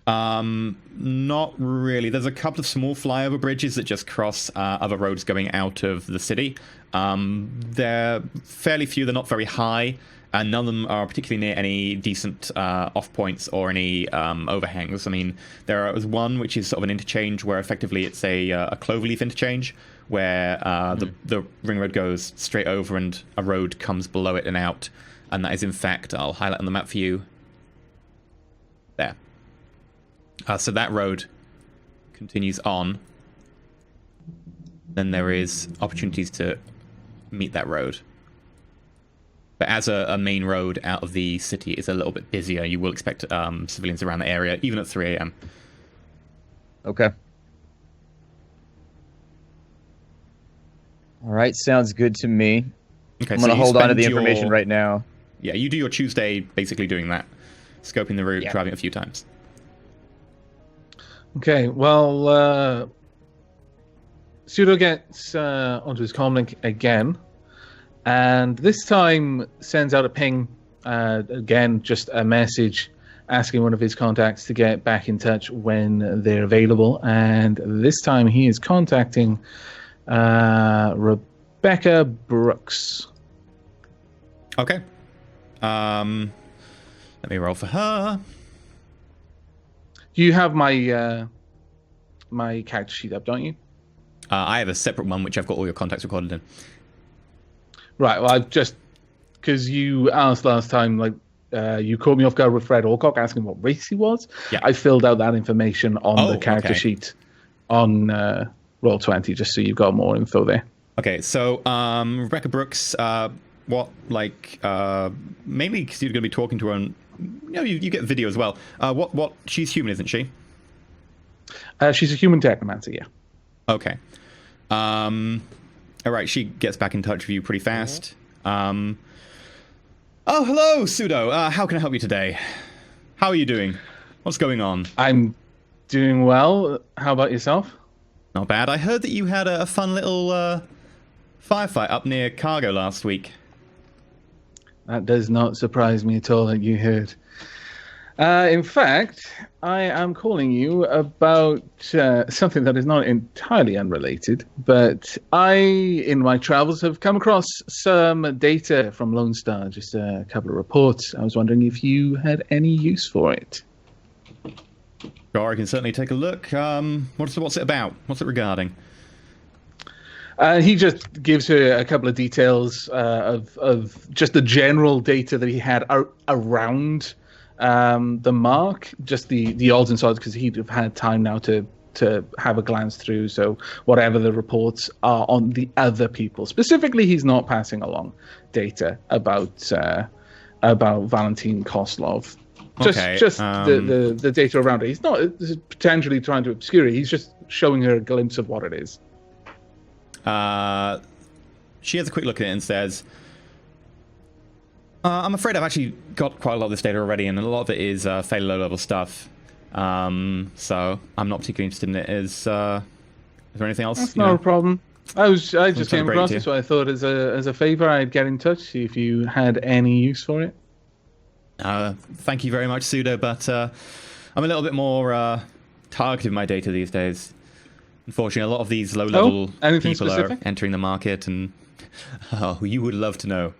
A: Not really. There's a couple of small flyover bridges that just cross other roads going out of the city. They're fairly few. They're not very high. And none of them are particularly near any decent off points or any overhangs. I mean, there is one which is sort of an interchange where effectively it's a cloverleaf interchange where the ring road goes straight over and a road comes below it and out. And that is, in fact, I'll highlight on the map for you. There. So that road continues on. Then there is opportunities to meet that road. But as a main road out of the city is a little bit busier, you will expect civilians around the area, even at 3 a.m.
E: Okay. All right, sounds good to me.
A: Okay,
E: I'm going to hold on to the
A: spend
E: information right now.
A: Yeah, you do your Tuesday basically doing that. Scoping the route, driving a few times.
D: Okay, well, Pseudo gets onto his comlink again, and this time sends out a ping, again, just a message asking one of his contacts to get back in touch when they're available, and this time he is contacting Rebecca Brooks.
A: Okay. Let me roll for her.
D: You have my my character sheet up, don't you?
A: I have a separate one which I've got all your contacts recorded in.
D: Right. Well, I've just because you asked last time, like you caught me off guard with Fred Alcock asking what race he was.
A: Yeah.
D: I filled out that information on the character
A: okay.
D: sheet on Roll20, just so you've got more info there.
A: Okay, so Rebecca Brooks, mainly because you're going to be talking to her, and you get video as well. She's human, isn't she?
D: She's a human technomancer, yeah.
A: Okay. All right, she gets back in touch with you pretty fast. Oh, hello, Pseudo. How can I help you today? How are you doing? What's going on?
D: I'm doing well. How about yourself?
A: Not bad. I heard that you had a fun little firefight up near Cargo last week.
D: That does not surprise me at all that you heard. In fact, I am calling you about something that is not entirely unrelated, but I, in my travels, have come across some data from Lone Star, just a couple of reports. I was wondering if you had any use for it.
A: Sure, I can certainly take a look. What's it about? What's it regarding?
D: He just gives her a couple of details of just the general data that he had around the mark, just the odds and sods, because he'd have had time now to have a glance through. So whatever the reports are on the other people, specifically, he's not passing along data about Valentin Koslov. Just the data around it. He's not potentially trying to obscure it. He's just showing her a glimpse of what it is.
A: She has a quick look at it and says, I'm afraid I've actually got quite a lot of this data already, and a lot of it is fairly low-level stuff. So I'm not particularly interested in it. Is there anything else?
D: That's not a problem. I just came across it, so I thought as a favor I'd get in touch, see if you had any use for it.
A: Thank you very much, Pseudo, but I'm a little bit more targeted with my data these days. Unfortunately, a lot of these low-level people
D: specific?
A: are entering the market, and you would love to know.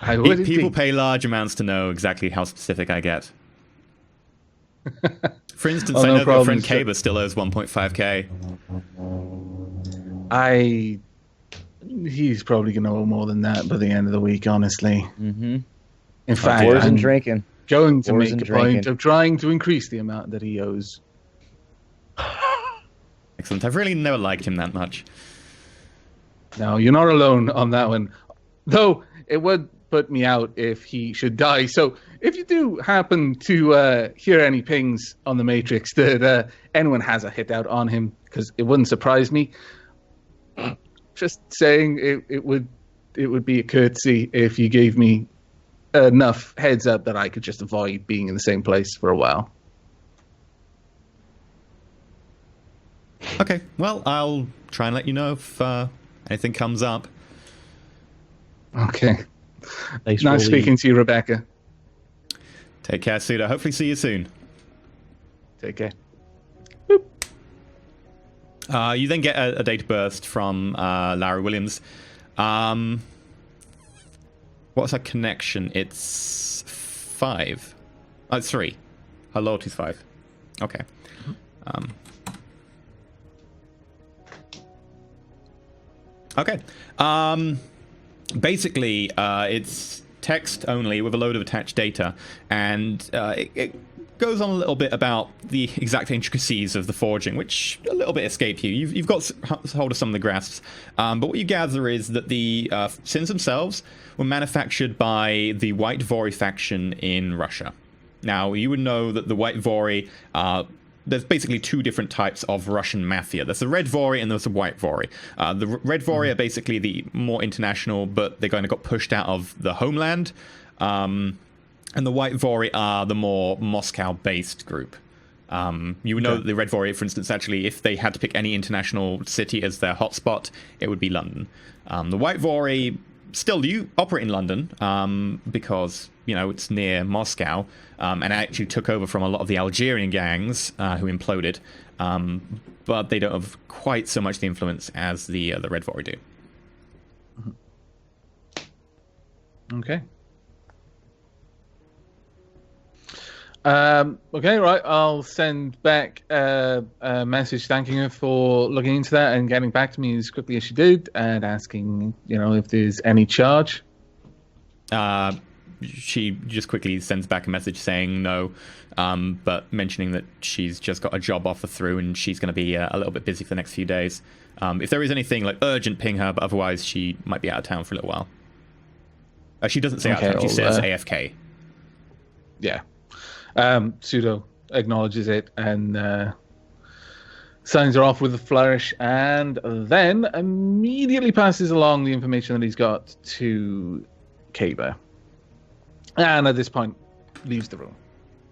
D: I would
A: People pay large amounts to know exactly how specific I get. For instance, I know that your friend Kaber still owes 1.5k.
D: He's probably going to owe more than that by the end of the week, honestly.
E: Mm-hmm.
D: In fact,
E: Wars
D: I'm
E: and drinking.
D: going to
E: Wars
D: make
E: and
D: a point
E: drinking.
D: of trying to increase the amount that he owes.
A: Excellent. I've really never liked him that much.
D: No, you're not alone on that one. Though, it would put me out if he should die. So, if you do happen to hear any pings on the Matrix that anyone has a hit out on him, because it wouldn't surprise me, just saying it would be a courtesy if you gave me enough heads up that I could just avoid being in the same place for a while.
A: Okay, well, I'll try and let you know if anything comes up.
D: Okay. Nice speaking to you, Rebecca.
A: Take care, Pseudo. Hopefully see you soon.
D: Take care.
A: You then get a data burst from Lara Williams. What's her connection? It's 5. Oh, it's 3. Her loyalty's 5. Okay. Okay. Basically, it's text only with a load of attached data, and it goes on a little bit about the exact intricacies of the forging, which a little bit escape you. You've got hold of some of the grasps, but what you gather is that the sins themselves were manufactured by the White Vori faction in Russia. Now, you would know that the White Vori there's basically 2 different types of Russian mafia. There's the Red Vori and there's the White Vori. The Red Vori are basically the more international, but they kind of got pushed out of the homeland. And the White Vori are the more Moscow-based group. You would know that the Red Vori, for instance, actually, if they had to pick any international city as their hotspot, it would be London. The White Vori still do operate in London because, you know, it's near Moscow, and actually took over from a lot of the Algerian gangs who imploded, but they don't have quite so much the influence as the Red Vori do.
D: Okay. Okay, right. I'll send back a message thanking her for looking into that and getting back to me as quickly as she did, and asking, you know, if there's any charge.
A: She just quickly sends back a message saying no, but mentioning that she's just got a job offer through and she's going to be a little bit busy for the next few days. If there is anything like urgent, ping her, but otherwise she might be out of town for a little while. She doesn't say out of town, she says AFK.
D: Yeah. Pseudo acknowledges it and signs her off with a flourish, and then immediately passes along the information that he's got to Kaber. And at this point, leaves the room.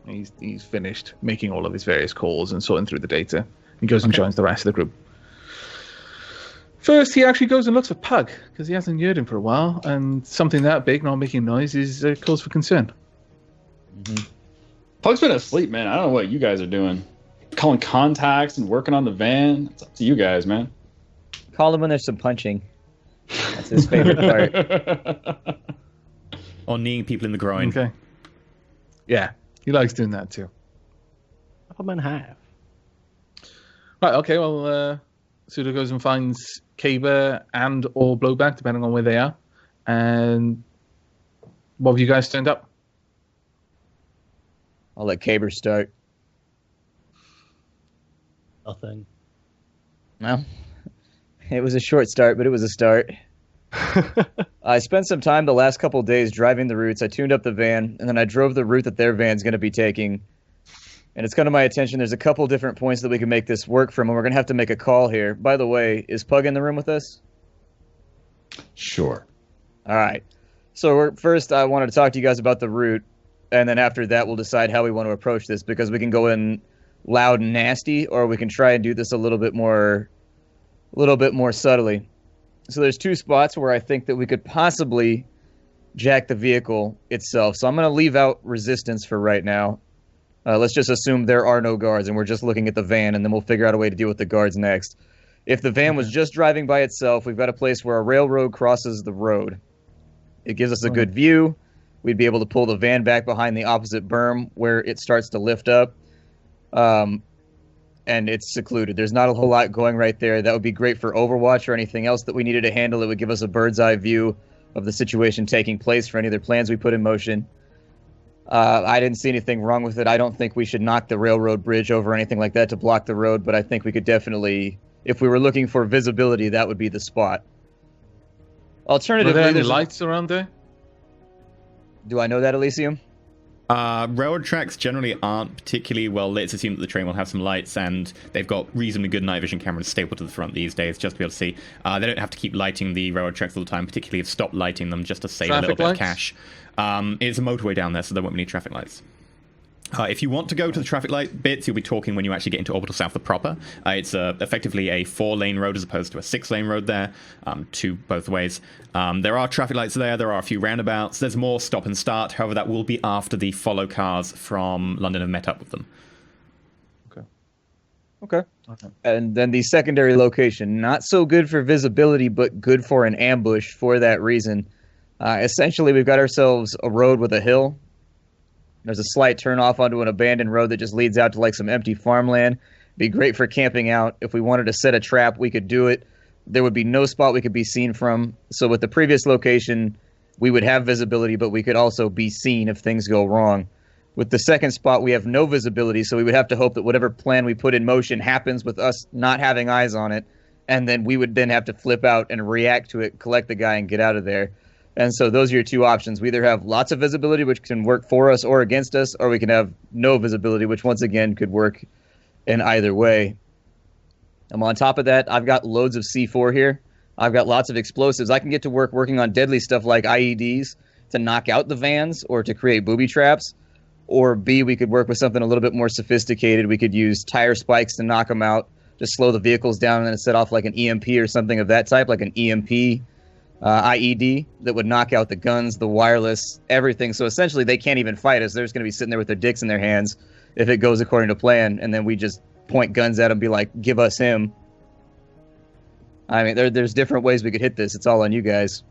D: He's finished making all of his various calls and sorting through the data. He goes and joins the rest of the group. First, he actually goes and looks for Pug, because he hasn't heard him for a while, and something that big not making noise is cause for concern.
C: Mm-hmm. Pug's been asleep, man. I don't know what you guys are doing. Calling contacts and working on the van. It's up to you guys, man.
E: Call him when there's some punching. That's his favorite part.
A: Or kneeing people in the groin.
D: Okay. Yeah, he likes doing that too.
B: Up him in half.
D: Right, okay, well, Suda goes and finds Kaber and or Blowback, depending on where they are. And what have you guys turned up?
E: I'll let Kaber start.
B: Nothing.
E: Well, it was a short start, but it was a start. I spent some time the last couple of days driving the routes. I tuned up the van, and then I drove the route that their van's going to be taking. And it's come to my attention there's a couple different points that we can make this work from, and we're going to have to make a call here. By the way, is Pug in the room with us?
C: Sure.
E: All right. So first, I wanted to talk to you guys about the route, and then after that, we'll decide how we want to approach this, because we can go in loud and nasty, or we can try and do this a little bit more subtly. So there's two spots where I think that we could possibly jack the vehicle itself. So I'm going to leave out resistance for right now. Let's just assume there are no guards and we're just looking at the van, and then we'll figure out a way to deal with the guards next. If the van was just driving by itself, we've got a place where a railroad crosses the road. It gives us a good view. We'd be able to pull the van back behind the opposite berm where it starts to lift up. And it's secluded. There's not a whole lot going right there. That would be great for Overwatch or anything else that we needed to handle. It would give us a bird's eye view of the situation taking place for any other plans we put in motion. I didn't see anything wrong with it. I don't think we should knock the railroad bridge over or anything like that to block the road, but I think we could definitely, if we were looking for visibility, that would be the spot. Alternatively,
D: Are there any lights around there?
E: Do I know that, Elysium?
A: Railroad tracks generally aren't particularly well lit. It's assumed that the train will have some lights, and they've got reasonably good night vision cameras stapled to the front these days just to be able to see. They don't have to keep lighting the railroad tracks all the time, particularly have stopped lighting them just to save a little bit of cash. It's a motorway down there, so there won't be any traffic lights. If you want to go to the traffic light bits, you'll be talking when you actually get into Orbital South the proper. It's effectively a 4-lane road as opposed to a 6-lane road there, two both ways. There are traffic lights there, there are a few roundabouts, there's more stop and start, however that will be after the follow cars from London have met up with them.
E: Okay. And then the secondary location, not so good for visibility, but good for an ambush for that reason. Essentially, we've got ourselves a road with a hill. There's a slight turn off onto an abandoned road that just leads out to like some empty farmland. Be great for camping out. If we wanted to set a trap, we could do it. There would be no spot we could be seen from. So with the previous location, we would have visibility, but we could also be seen if things go wrong. With the second spot, we have no visibility, so we would have to hope that whatever plan we put in motion happens with us not having eyes on it, and then we would then have to flip out and react to it, collect the guy, and get out of there. And so those are your two options. We either have lots of visibility, which can work for us or against us, or we can have no visibility, which once again could work in either way. On top of that, I've got loads of C4 here. I've got lots of explosives. I can get to work working on deadly stuff like IEDs to knock out the vans or to create booby traps. Or B, we could work with something a little bit more sophisticated. We could use tire spikes to knock them out, just slow the vehicles down and then set off like an EMP or something of that type, like an EMP IED that would knock out the guns, the wireless, everything. So essentially they can't even fight us. They're just going to be sitting there with their dicks in their hands if it goes according to plan, and then we just point guns at them and be like, give us him. I mean, there's different ways we could hit this. It's all on you guys.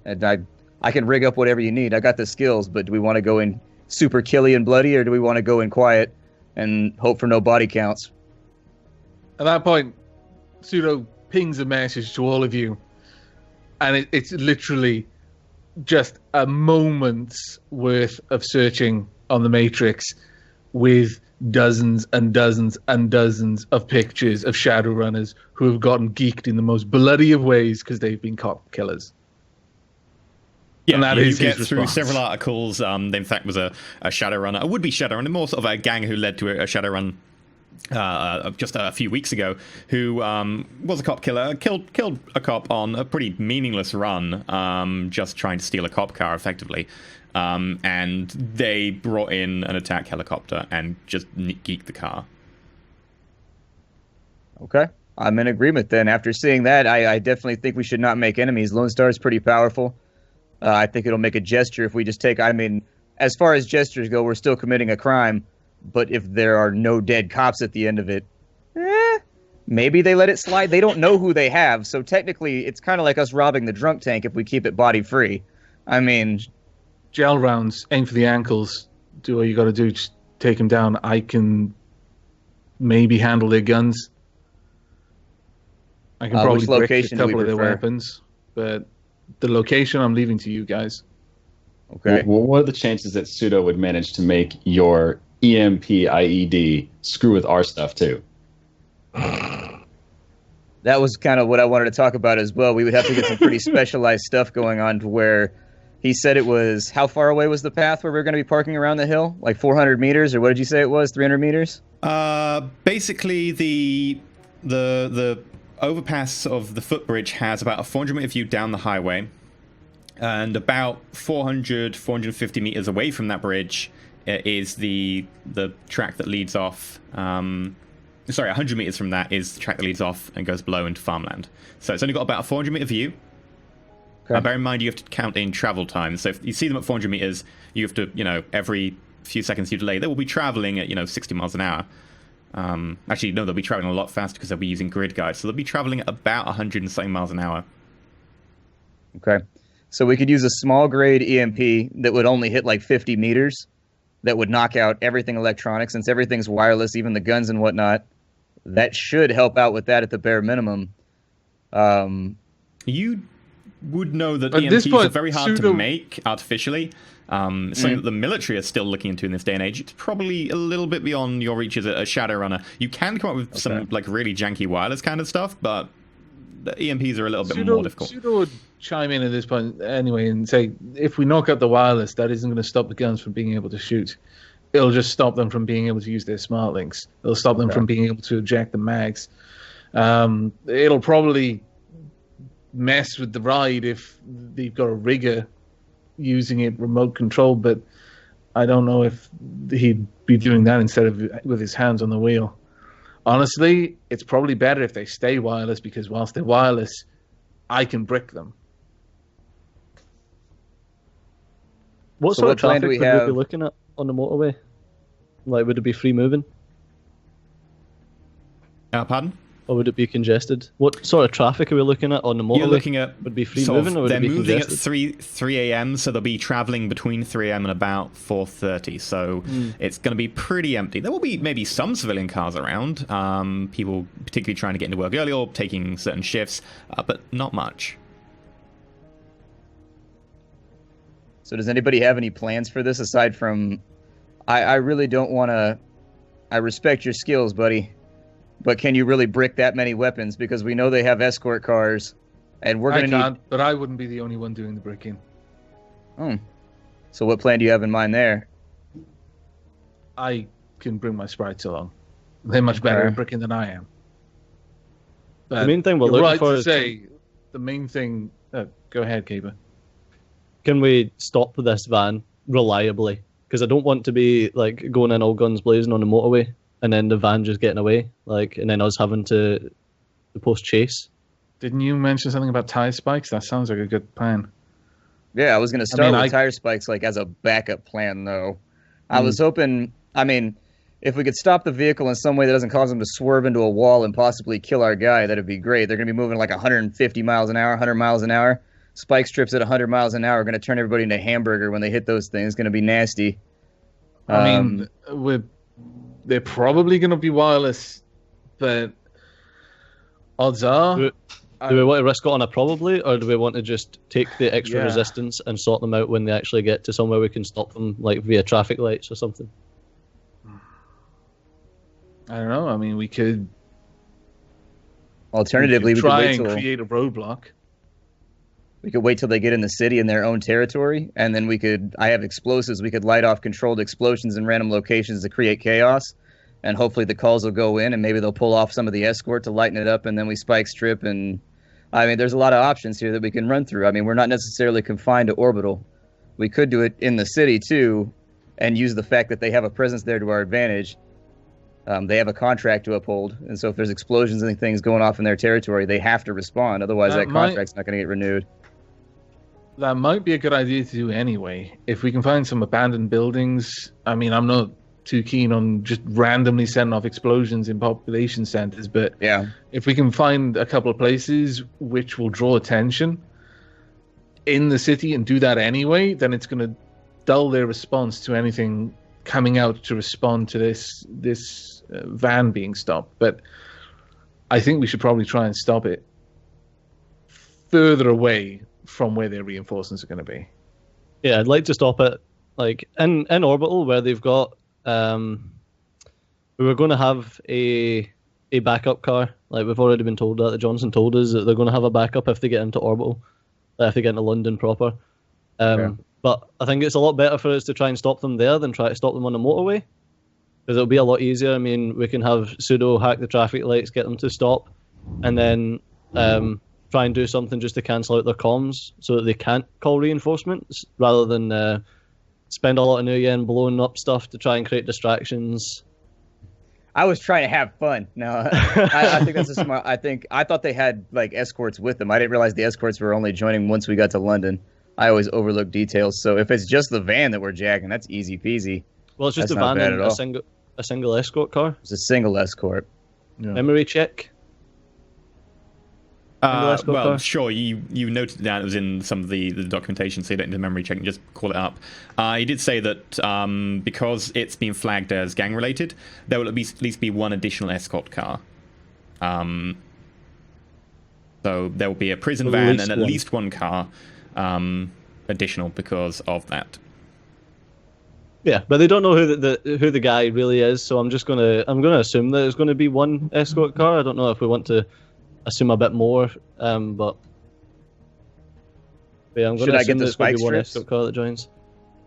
E: And I can rig up whatever you need. I got the skills, but do we want to go in super killy and bloody, or do we want to go in quiet and hope for no body counts?
D: At that point, Pseudo pings a message to all of you, and it's literally just a moment's worth of searching on the Matrix with dozens and dozens and dozens of pictures of Shadowrunners who have gotten geeked in the most bloody of ways because they've been cop killers.
A: Yeah,
D: and that
A: you
D: is
A: get
D: his
A: through
D: response.
A: several articles. There, in fact, was a Shadowrunner, a would-be Shadowrunner, more sort of a gang who led to a Shadowrun just a few weeks ago, who was a cop killer, killed a cop on a pretty meaningless run, just trying to steal a cop car effectively. And they brought in an attack helicopter and just geeked the car.
E: Okay. I'm in agreement then. After seeing that, I definitely think we should not make enemies. Lone Star is pretty powerful. I think it'll make a gesture if we just take... I mean, as far as gestures go, we're still committing a crime. But if there are no dead cops at the end of it, maybe they let it slide. They don't know who they have. So technically, it's kind of like us robbing the drunk tank if we keep it body-free. I mean...
D: Gel rounds, aim for the ankles. Do what you got to do. Just take them down. I can maybe handle their guns. I can probably break a couple of their weapons. But the location I'm leaving to you guys.
E: Okay.
C: Well, what are the chances that Pseudo would manage to make your EMP IED screw with our stuff too?
E: That was kind of what I wanted to talk about as well. We would have to get some pretty specialized stuff going on to where he said it was... How far away was the path where we were going to be parking around the hill? Like 400 meters? Or what did you say it was? 300 meters?
A: Basically, the overpass of the footbridge has about a 400-meter view down the highway. And about 450 meters away from that bridge is the track that leads off... 100 meters from that is the track that leads off and goes below into farmland. So it's only got about a 400-meter view.
E: Okay.
A: Bear in mind, you have to count in travel time. So if you see them at 400 meters, you have to, every few seconds you delay, they will be traveling at, 60 miles an hour. Actually, no, they'll be traveling a lot faster because they'll be using grid guides. So they'll be traveling at about 100 and something miles an hour.
E: Okay. So we could use a small grade EMP that would only hit like 50 meters. That would knock out everything electronic. Since everything's wireless, even the guns and whatnot. That should help out with that at the bare minimum.
A: You would know that
D: At this
A: EMPs
D: point,
A: are very hard to make artificially. Something that the military are still looking into in this day and age. It's probably a little bit beyond your reach as a Shadowrunner. You can come up with some really janky wireless kind of stuff, but the EMPs are a little bit more difficult.
D: Pseudo would chime in at this point anyway and say, if we knock out the wireless, that isn't going to stop the guns from being able to shoot. It'll just stop them from being able to use their smart links. It'll stop them from being able to eject the mags. It'll probably mess with the ride if they've got a rigger using it remote control, but I don't know if he'd be doing that instead of with his hands on the wheel. Honestly, it's probably better if they stay wireless, because whilst they're wireless, I can brick them.
B: What sort of traffic would we be looking at on the motorway? Like, would it be free moving?
A: Pardon?
B: Or would it be congested? What sort of traffic are we looking at on the motorway?
A: You're looking at...
B: Would it be free moving or would it be congested?
A: They're moving at 3 a.m., so they'll be traveling between 3 a.m. and about 4:30, so it's going to be pretty empty. There will be maybe some civilian cars around, people particularly trying to get into work early or taking certain shifts, but not much.
E: So does anybody have any plans for this aside from... I really don't want to... I respect your skills, buddy. But can you really brick that many weapons? Because we know they have escort cars, and we're going to need...
D: I can't, but I wouldn't be the only one doing the bricking.
E: So what plan do you have in mind there?
D: I can bring my sprites along. They're much better at bricking than I am. But
B: the main thing we're looking for is...
D: the main thing... go ahead, Keeper.
B: Can we stop this van reliably? Because I don't want to be like going in all guns blazing on the motorway and then the van just getting away, and then us having to post chase.
D: Didn't you mention something about tire spikes? That sounds like a good plan.
E: Yeah, I was going to start with tire spikes as a backup plan, though. I was hoping, if we could stop the vehicle in some way that doesn't cause them to swerve into a wall and possibly kill our guy, that'd be great. They're going to be moving like 150 miles an hour, 100 miles an hour. Spike strips at 100 miles an hour are going to turn everybody into hamburger when they hit those things. It's going to be nasty.
D: They're probably going to be wireless, but odds are...
B: Do we want to risk it on a probably, or do we want to just take the extra resistance and sort them out when they actually get to somewhere we can stop them, like via traffic lights or something?
D: I don't know. We could...
E: Alternatively, we could
D: try and create a roadblock.
E: We could wait till they get in the city in their own territory, and then I have explosives, we could light off controlled explosions in random locations to create chaos, and hopefully the calls will go in, and maybe they'll pull off some of the escort to lighten it up, and then we spike strip. And I mean, there's a lot of options here that we can run through. I mean, we're not necessarily confined to orbital. We could do it in the city too, and use the fact that they have a presence there to our advantage. They have a contract to uphold, and so if there's explosions and things going off in their territory, they have to respond. Otherwise, that contract's not going to get renewed.
D: That might be a good idea to do anyway. If we can find some abandoned buildings, I mean, I'm not too keen on just randomly setting off explosions in population centers, but
E: Yeah.
D: if we can find a couple of places which will draw attention in the city and do that anyway, then it's going to dull their response to anything coming out to respond to this van being stopped. But I think we should probably try and stop it further away from where their reinforcements are going to be.
B: Yeah, I'd like to stop it like in orbital where they've got. We were going to have a backup car. Like we've already been told that Johnson told us that they're going to have a backup if they get into orbital, if they get into London proper. But I think it's a lot better for us to try and stop them there than try to stop them on the motorway, because it'll be a lot easier. I mean, we can have pseudo hack the traffic lights, get them to stop, and then try and do something just to cancel out their comms so that they can't call reinforcements, rather than spend a lot of new yen blowing up stuff to try and create distractions.
E: I was trying to have fun. No, I think that's a smart. I thought they had like escorts with them. I didn't realize the escorts were only joining once we got to London. I always overlook details. So if it's just the van that we're jacking, that's easy peasy.
B: Well, it's just
E: That's
B: a
E: not
B: van
E: bad
B: and
E: at all.
B: a single escort car.
E: It's a single escort.
D: Yeah.
B: Memory check. Escort
A: Well,
B: car?
A: sure. You noted that it was in some of the documentation, so you don't need to memory check and just call it up. He did say that because it's been flagged as gang related, there will at least be one additional escort car. So there will be a prison van and at least one car additional because of that.
B: Yeah, but they don't know who the guy really is, so I'm gonna assume that there's going to be one escort car. I don't know if we want to assume a bit more, but yeah, I'm going to assume there's going to be one escort car that joins.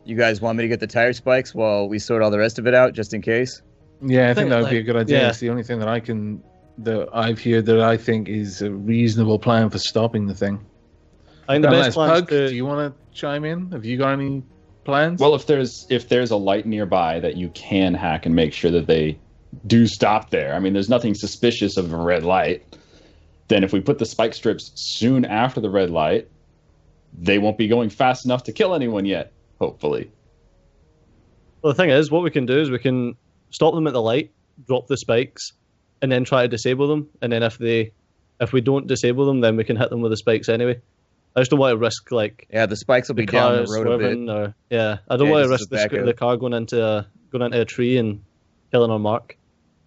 E: You guys want me to get the tire spikes while we sort all the rest of it out, just in case?
D: Yeah, I think that would be a
B: like,
D: good idea.
B: yeah.
D: It's the only thing that I've heard that I think is a reasonable plan for stopping the thing.
B: I think the
D: Unless,
B: best plan
D: Pug,
B: is
D: do you want to chime in? Have you got any plans?
C: Well, if there's a light nearby that you can hack and make sure that they do stop there. I mean, there's nothing suspicious of a red light. Then if we put the spike strips soon after the red light, they won't be going fast enough to kill anyone yet, hopefully.
B: Well, the thing is, what we can do is we can stop them at the light, drop the spikes, and then try to disable them. And then if we don't disable them, then we can hit them with the spikes anyway. I just don't want to risk
E: The spikes will be
B: the
E: down
B: car
E: the road a bit.
B: swerving, or I don't want to
E: just
B: risk
E: as a backup.
B: the car going into a tree and killing our mark.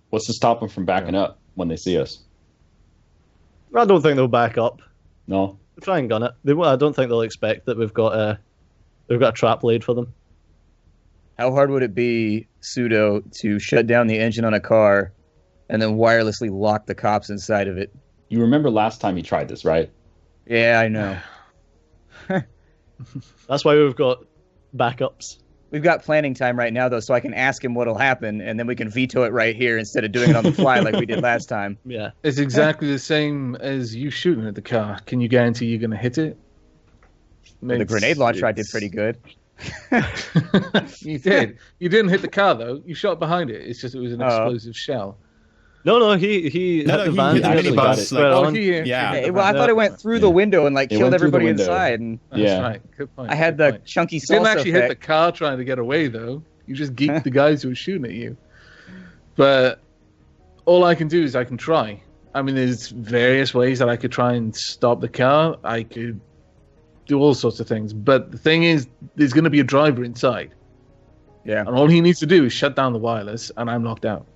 C: What's to stop them from backing up when they see us?
B: I don't think they'll back up.
C: No?
B: They'll try and gun it. I don't think they'll expect that we've got a trap laid for them.
E: How hard would it be, pseudo, to shut down the engine on a car and then wirelessly lock the cops inside of it?
C: You remember last time he tried this, right?
E: Yeah, I know.
B: That's why we've got backups.
E: We've got planning time right now, though, so I can ask him what'll happen, and then we can veto it right here instead of doing it on the fly like we did last time.
B: Yeah.
D: It's exactly the same as you shooting at the car. Can you guarantee you're going to hit it?
E: The grenade launcher I did pretty good.
D: You did. You didn't hit the car, though. You shot behind it. It's just it was an explosive shell.
B: No, he hit the van.
A: hit the
C: actually got
A: minibus.
C: it.
A: Like,
D: Oh,
A: on.
D: he
A: Yeah.
D: hit the
E: Well, I
D: van.
E: thought it went through the window and
C: It
E: killed
C: went through the
E: everybody
C: window.
E: inside, and
D: That's
C: Yeah.
D: right. Good point.
E: I had
D: good
E: the
D: point.
E: chunky
D: You didn't
E: salsa
D: actually hit the
E: effect.
D: car trying to get away, though. You just geeked the guys who were shooting at you. But all I can do is I can try. I mean, there's various ways that I could try and stop the car. I could do all sorts of things. But the thing is, there's going to be a driver inside.
E: Yeah.
D: And all he needs to do is shut down the wireless, and I'm locked out.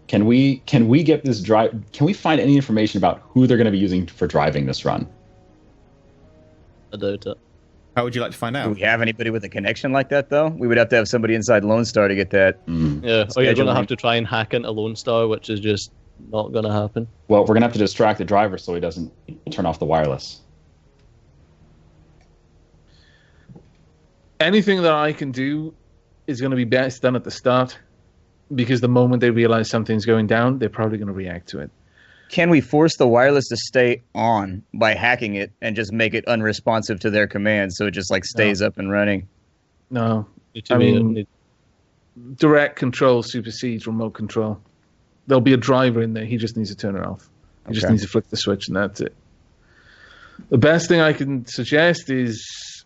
C: Can we get this drive? Can we find any information about who they're going to be using for driving this run?
B: I doubt it.
A: How would you like to find
E: Do
A: out?
E: we have anybody with a connection like that, though? We would have to have somebody inside Lone Star to get that.
B: Yeah, or you're going to
E: Scheduling.
B: have to try and hack into Lone Star, which is just not going to happen.
C: Well, we're going to have to distract the driver so he doesn't turn off the wireless.
D: Anything that I can do is going to be best done at the start. because the moment they realize something's going down, they're probably going to react to it.
E: Can we force the wireless to stay on by hacking it and just make it unresponsive to their commands so it just like stays up and running?
D: No. I mean, direct control supersedes remote control. There'll be a driver in there. He just needs to turn it off. He just needs to flick the switch, and that's it. The best thing I can suggest is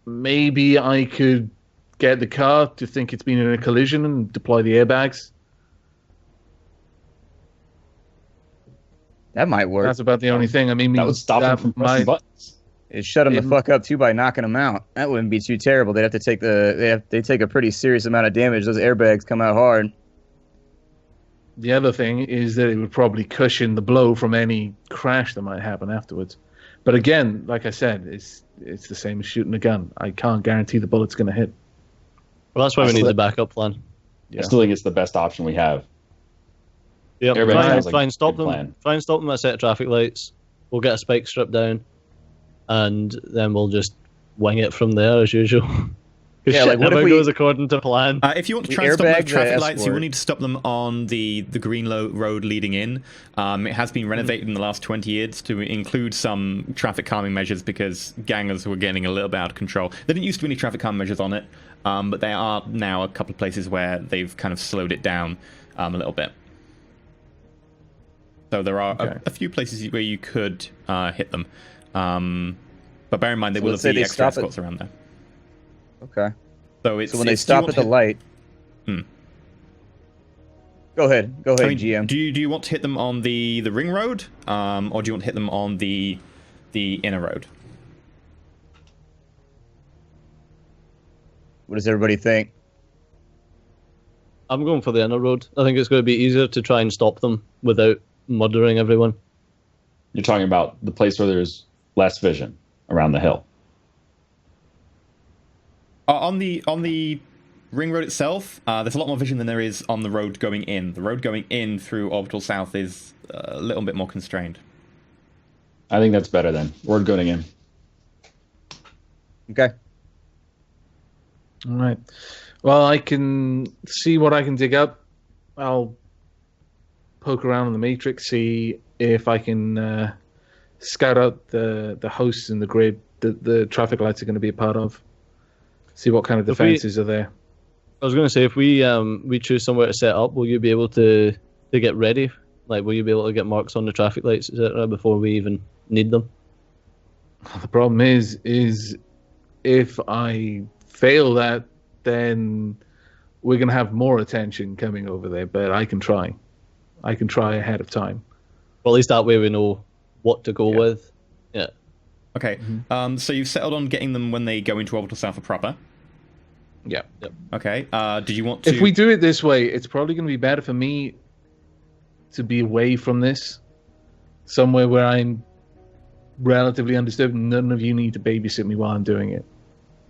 D: maybe I could get the car to think it's been in a collision and deploy the airbags.
E: That might work.
D: That's about the only thing. I mean,
C: that would stop them from pressing buttons.
E: It shut them the fuck up too by knocking them out. That wouldn't be too terrible. They'd have to take they take a pretty serious amount of damage. Those airbags come out hard.
D: The other thing is that it would probably cushion the blow from any crash that might happen afterwards. But again, like I said, it's the same as shooting a gun. I can't guarantee the bullet's going to hit.
B: Well, that's why we need the backup plan.
C: I still think it's the best option we have.
B: Yep. Try and stop them.
C: Plan.
B: Try and stop them at a set of traffic lights. We'll get a spike strip down, and then we'll just wing it from there as usual.
E: Yeah, like what
B: never
E: if we
B: goes according to plan.
A: If you want to try and stop the traffic lights, you will need to stop them on the green road leading in. It has been renovated in the last 20 years to include some traffic calming measures because gangers were getting a little bit out of control. There didn't used to be any traffic calming measures on it, but there are now a couple of places where they've kind of slowed it down a little bit. So there are a few places where you could hit them. But bear in mind, they will have the extra escorts around there.
E: Okay.
A: So
E: when they stop at the light... Go ahead, GM.
A: Do you want to hit them on the ring road, or do you want to hit them on the inner road?
E: What does everybody think?
B: I'm going for the inner road. I think it's going to be easier to try and stop them without murdering everyone.
C: You're talking about the place where there's less vision around the hill.
A: On the ring road itself, there's a lot more vision than there is on the road going in. The road going in through Orbital South is a little bit more constrained.
C: I think that's better then. We're going in.
E: Okay.
D: All right. Well, I can see what I can dig up. I'll poke around in the matrix, see if I can scout out the hosts in the grid that the traffic lights are going to be a part of. See what kind of defenses are there.
B: I was going to say, if we choose somewhere to set up, will you be able to get ready? Like, will you be able to get marks on the traffic lights, etc., before we even need them?
D: The problem is if I fail that, then we're going to have more attention coming over there. But I can try. I can try ahead of time.
B: Well, at least that way we know what to go with. Yeah.
A: Okay. So you've settled on getting them when they go into Orbital South proper.
D: Yeah.
B: Yep.
A: Okay. Did you want to...
D: If we do it this way, it's probably going to be better for me to be away from this, somewhere where I'm relatively undisturbed and none of you need to babysit me while I'm doing it.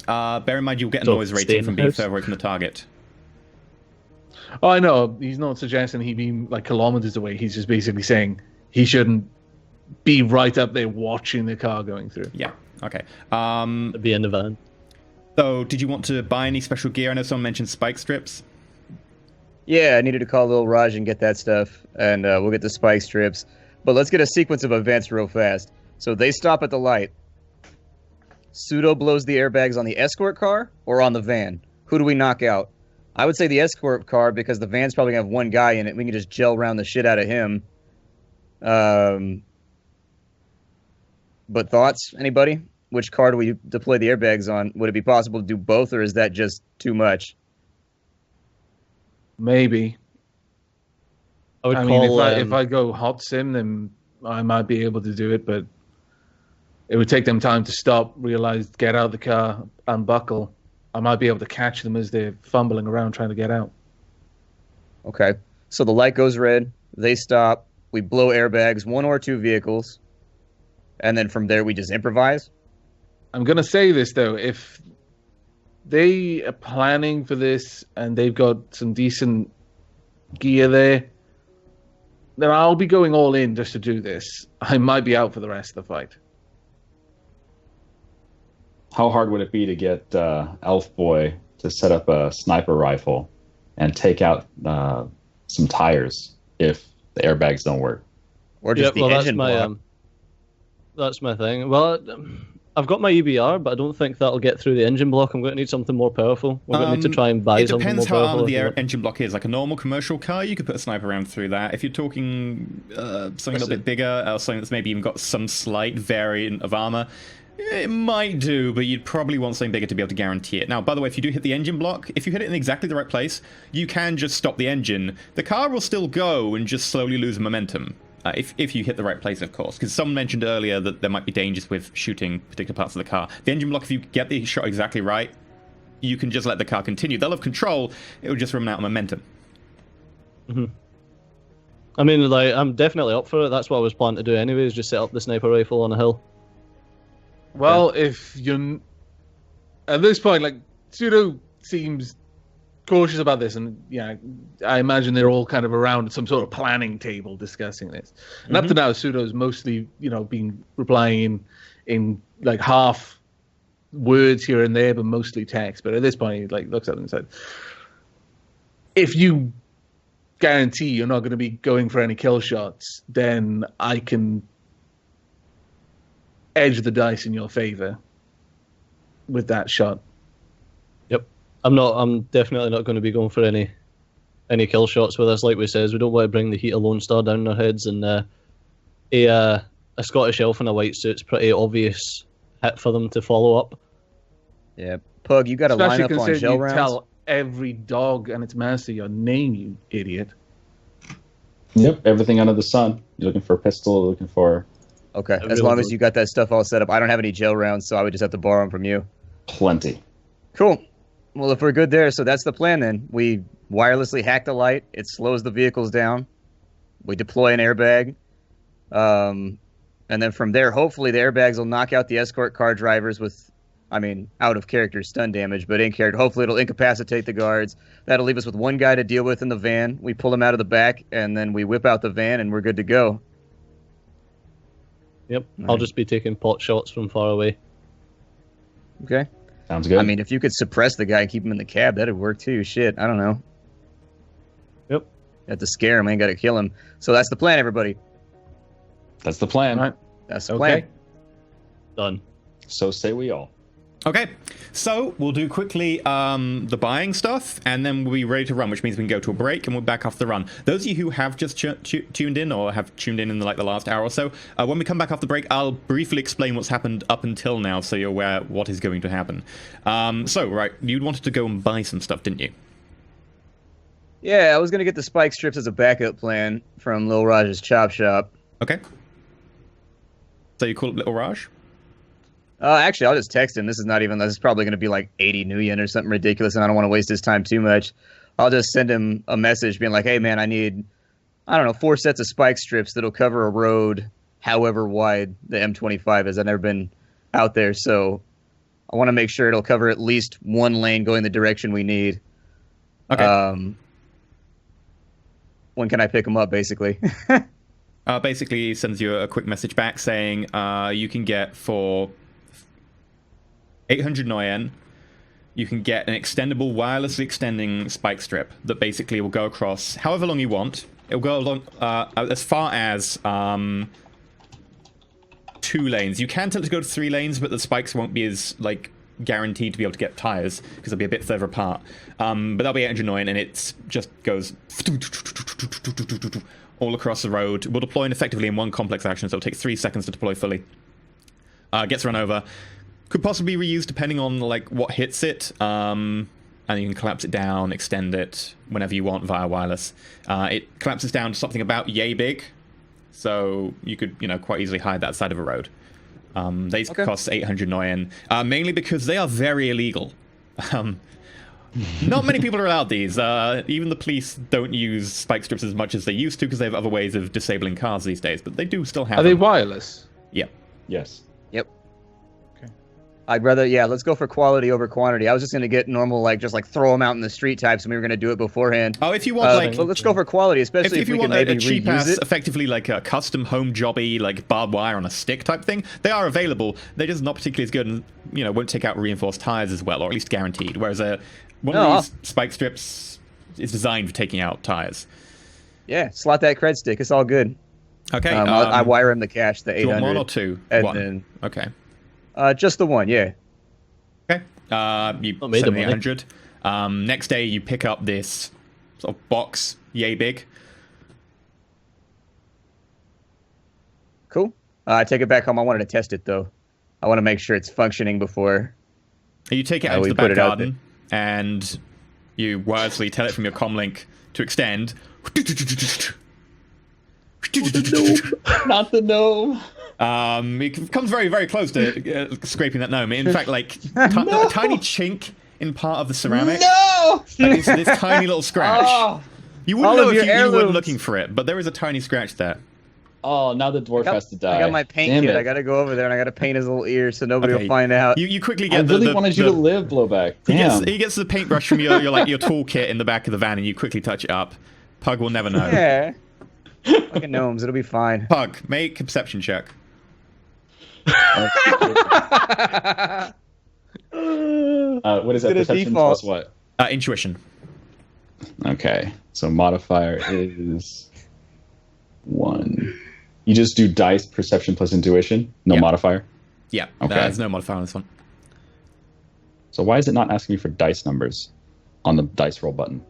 A: Bear in mind, you'll get a noise rating from being further away from the target.
D: Oh, I know. He's not suggesting he be like kilometers away. He's just basically saying he shouldn't be right up there watching the car going through.
A: Yeah. Okay.
B: Be in the van.
A: So, did you want to buy any special gear? I know someone mentioned spike strips.
E: Yeah, I needed to call Lil Raj and get that stuff, and we'll get the spike strips. But let's get a sequence of events real fast. So they stop at the light. Pseudo blows the airbags on the escort car or on the van. Who do we knock out? I would say the escort car because the van's probably going to have one guy in it. We can just gel around the shit out of him. But thoughts? Anybody? Which car do we deploy the airbags on? Would it be possible to do both, or is that just too much?
D: Maybe.
B: I mean,
D: if I go hot sim, then I might be able to do it, but it would take them time to stop, realize, get out of the car, unbuckle. I might be able to catch them as they're fumbling around trying to get out.
E: Okay. So the light goes red. They stop. We blow airbags, one or two vehicles. And then from there, we just improvise?
D: I'm going to say this, though. If they are planning for this and they've got some decent gear there, then I'll be going all in just to do this. I might be out for the rest of the fight.
C: How hard would it be to get Elf Boy to set up a sniper rifle and take out some tires if the airbags don't work.
E: Or just the engine block.
B: That's my thing. Well, I've got my EBR, but I don't think that'll get through the engine block. I'm going to need something more powerful. We're going to need to try and buy something more
A: It depends
B: powerful.
A: how armored the engine block is. Like a normal commercial car, you could put a sniper round through that. If you're talking something a little bit bigger, or something that's maybe even got some slight variant of armor, it might do, but you'd probably want something bigger to be able to guarantee it. Now, by the way, if you do hit the engine block, if you hit it in exactly the right place, you can just stop the engine. The car will still go and just slowly lose momentum. If you hit the right place, of course. Because someone mentioned earlier that there might be dangers with shooting particular parts of the car. The engine block, if you get the shot exactly right, you can just let the car continue. They'll have control, it will just run out of momentum.
B: Mm-hmm. I mean, like, I'm definitely up for it. That's what I was planning to do anyways, just set up the sniper rifle on a hill.
D: Well, if you're... At this point, like, Pseudo seems cautious about this, and yeah, I imagine they're all kind of around some sort of planning table discussing this. And up to now, Pseudo's mostly, been replying in like half words here and there, but mostly text. But at this point, he like looks at them and said, "If you guarantee you're not going to be going for any kill shots, then I can edge the dice in your favor with that shot."
B: Yep. I'm definitely not going to be going for any kill shots with us. Like we says, we don't want to bring the heat of Lone Star down our heads, and a Scottish elf in a white suit's pretty obvious hit for them to follow up.
E: Yeah, Pug, you got to line up on gel rounds.
D: Tell every dog and its master your name, you idiot.
C: Yep, everything under the sun. You're looking for a pistol, looking for...
E: Okay, as long as you got that stuff all set up. I don't have any gel rounds, so I would just have to borrow them from you.
C: Plenty.
E: Cool. Well, if we're good there, so that's the plan then. We wirelessly hack the light. It slows the vehicles down. We deploy an airbag. And then from there, hopefully the airbags will knock out the escort car drivers with, out of character stun damage, but in character. Hopefully it'll incapacitate the guards. That'll leave us with one guy to deal with in the van. We pull him out of the back, and then we whip out the van, and we're good to go.
B: Yep, I'll just be taking pot shots from far away.
E: Okay.
C: Sounds good.
E: If you could suppress the guy and keep him in the cab, that'd work too. Shit, I don't know.
B: Yep.
E: You have to scare him, ain't got to kill him. So that's the plan, everybody.
C: That's the plan.
D: All right.
E: That's the plan.
B: Done.
C: So say we all.
A: Okay, so we'll do quickly the buying stuff, and then we'll be ready to run, which means we can go to a break, and we're back off the run. Those of you who have just tuned in, or have tuned in the last hour or so, when we come back off the break, I'll briefly explain what's happened up until now, so you're aware what is going to happen. Right, you wanted to go and buy some stuff, didn't you?
E: Yeah, I was going to get the spike strips as a backup plan from Lil Raj's Chop Shop.
A: Okay. So you call it Little Raj?
E: Actually, I'll just text him. This is probably going to be like 80 new yen or something ridiculous, and I don't want to waste his time too much. I'll just send him a message being like, hey, man, I need, 4 sets of spike strips that'll cover a road however wide the M25 is. I've never been out there, so I want to make sure it'll cover at least one lane going the direction we need.
A: Okay.
E: When can I pick them up, basically?
A: Basically, he sends you a quick message back saying you can get for 800 Noyen, you can get an extendable, wirelessly extending spike strip that basically will go across however long you want. It'll go along as far as 2 lanes. You can tell it to go to 3 lanes, but the spikes won't be as guaranteed to be able to get tires because they'll be a bit further apart. But that'll be 800 Noyen, and it just goes all across the road. We'll deploy it effectively in one complex action, so it'll take 3 seconds to deploy fully. Gets run over. Could possibly be reused depending on what hits it, and you can collapse it down, extend it whenever you want via wireless. It collapses down to something about yay big, so you could quite easily hide that side of a road. They cost 800 Noyen, mainly because they are very illegal. Not many people are allowed these. Even the police don't use spike strips as much as they used to because they have other ways of disabling cars these days, but they do still have
D: Are
A: them.
D: they wireless?
A: Yeah.
C: Yes.
E: Yep. I'd rather, let's go for quality over quantity. I was just going to get normal, just throw them out in the street types, and we were going to do it beforehand.
A: Oh, if you want,
E: but let's go for quality, especially
A: if
E: we
A: you
E: can
A: want
E: maybe
A: a cheap
E: reuse
A: ass,
E: it.
A: effectively a custom home jobby, barbed wire on a stick type thing, they are available. They're just not particularly as good and, won't take out reinforced tires as well, or at least guaranteed. Whereas one of these spike strips is designed for taking out tires.
E: Yeah, slot that cred stick. It's all good.
A: Okay.
E: I wire him the cash, the
A: do you
E: 800.
A: want one or two?
E: And
A: one.
E: then
A: Okay.
E: just the one, yeah.
A: Okay. You
B: Not made
A: send
B: of
A: the
B: money.
A: 800. Next day, you pick up this sort of box, yay big.
E: Cool. I take it back home. I wanted to test it though. I want to make sure it's functioning before.
A: You take it out
E: we
A: into the
E: put
A: back
E: it out
A: garden, and you wirelessly tell it from your comlink to extend.
C: Not the gnome.
A: It comes very, very close to scraping that gnome. In fact, like a tiny chink in part of the ceramic.
C: No!
A: Like this tiny little scratch.
C: Oh.
A: You wouldn't
E: All
A: know
E: of
A: if
E: your
A: you weren't
E: heirlooms.
A: looking for it, but there is a tiny scratch there.
C: Oh, now the dwarf has to die.
E: I got my paint
C: Damn
E: kit.
C: it.
E: I got to go over there and I got to paint his little ears so nobody
A: Okay,
E: will find out.
A: You quickly
C: I
A: get
C: really wanted you to live, Blowback. Damn.
A: He gets the paintbrush from your toolkit in the back of the van, and you quickly touch it up. Pug will never know.
E: Yeah. Fucking gnomes. It'll be fine.
A: Pug, make a perception check.
C: What is that?
E: Did a
C: Perception
E: default.
C: plus what?
A: Intuition.
C: Okay, so modifier is 1. You just do dice, perception plus intuition, no
A: Yeah.
C: modifier.
A: Yeah,
C: Okay.
A: there's no modifier on this one.
C: So why is it not asking me for dice numbers on the dice roll button?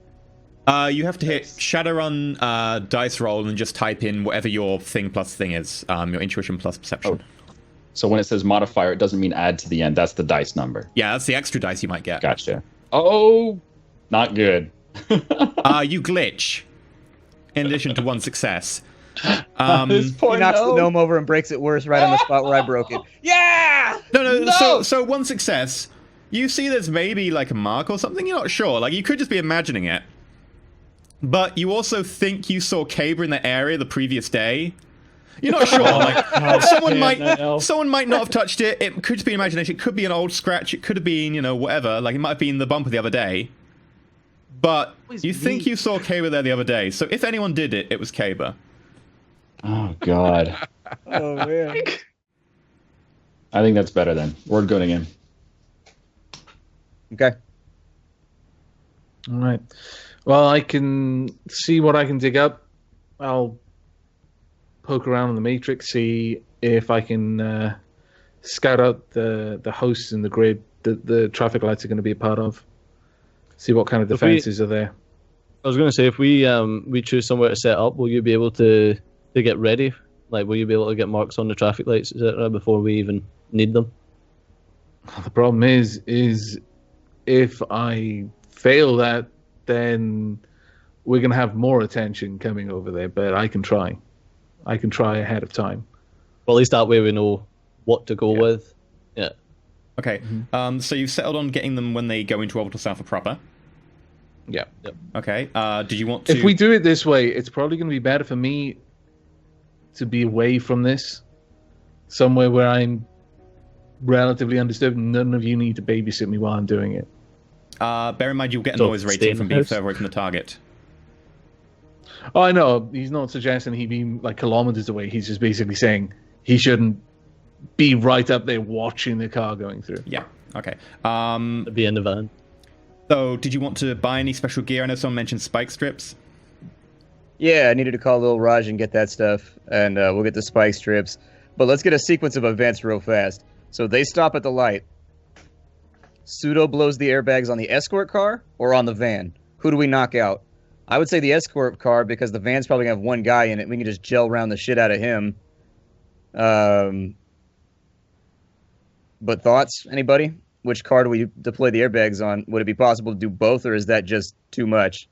A: You have to hit Shadowrun dice roll and just type in whatever your thing plus thing is. Your intuition plus perception.
C: Oh. So when it says modifier, it doesn't mean add to the end. That's the dice number.
A: Yeah, that's the extra dice you might get.
C: Gotcha. Oh, not good.
A: You glitch. In addition to one success.
C: This
E: He
C: poor
E: knocks the
C: gnome.
E: gnome over and breaks it worse right on the spot where I broke it. Yeah!
A: No.
C: No!
A: So one success. You see there's maybe like a mark or something. You're not sure. Like you could just be imagining it. But you also think you saw Cabra in the area the previous day. You're not sure. Like someone might not have touched it. It could just be imagination. It could be an old scratch. It could have been, whatever. Like it might have been the bumper the other day. But you think you saw Cabra there the other day. So if anyone did it, it was Cabra.
C: Oh, God.
E: Oh, man.
C: I think that's better then. Word going in.
E: Okay.
D: All right. Well, I can see what I can dig up. I'll poke around in the matrix, see if I can scout out the hosts in the grid that the traffic lights are going to be a part of. See what kind of defenses are there.
B: I was going to say, if we choose somewhere to set up, will you be able to get ready? Like, will you be able to get marks on the traffic lights, etc., before we even need them?
D: The problem is if I fail that, then we're going to have more attention coming over there. But I can try. I can try ahead of time.
B: Well, at least that way we know what to go with. Yeah.
A: Okay. So you've settled on getting them when they go into Orbital Alpha proper.
D: Yeah.
A: Okay. Did you want to...
D: If we do it this way, it's probably going to be better for me to be away from this, somewhere where I'm relatively undisturbed. None of you need to babysit me while I'm doing it.
A: bear in mind you'll get a
B: So,
A: noise
B: stay
A: rating
B: in
A: from
B: the
A: being
B: house?
A: further away from the target.
D: Oh, I know. He's not suggesting he be like kilometers away. He's just basically saying he shouldn't be right up there watching the car going through.
A: Yeah. Okay.
B: Be in the van.
A: So did you want to buy any special gear? I know someone mentioned spike strips.
E: Yeah, I needed to call Lil Raj and get that stuff, and we'll get the spike strips. But let's get a sequence of events real fast. So they stop at the light. Pseudo blows the airbags on the escort car or on the van. Who do we knock out? I would say the escort car because the van's probably going to have one guy in it. We can just gel around the shit out of him. But thoughts? Anybody? Which car do we deploy the airbags on? Would it be possible to do both, or is that just too much?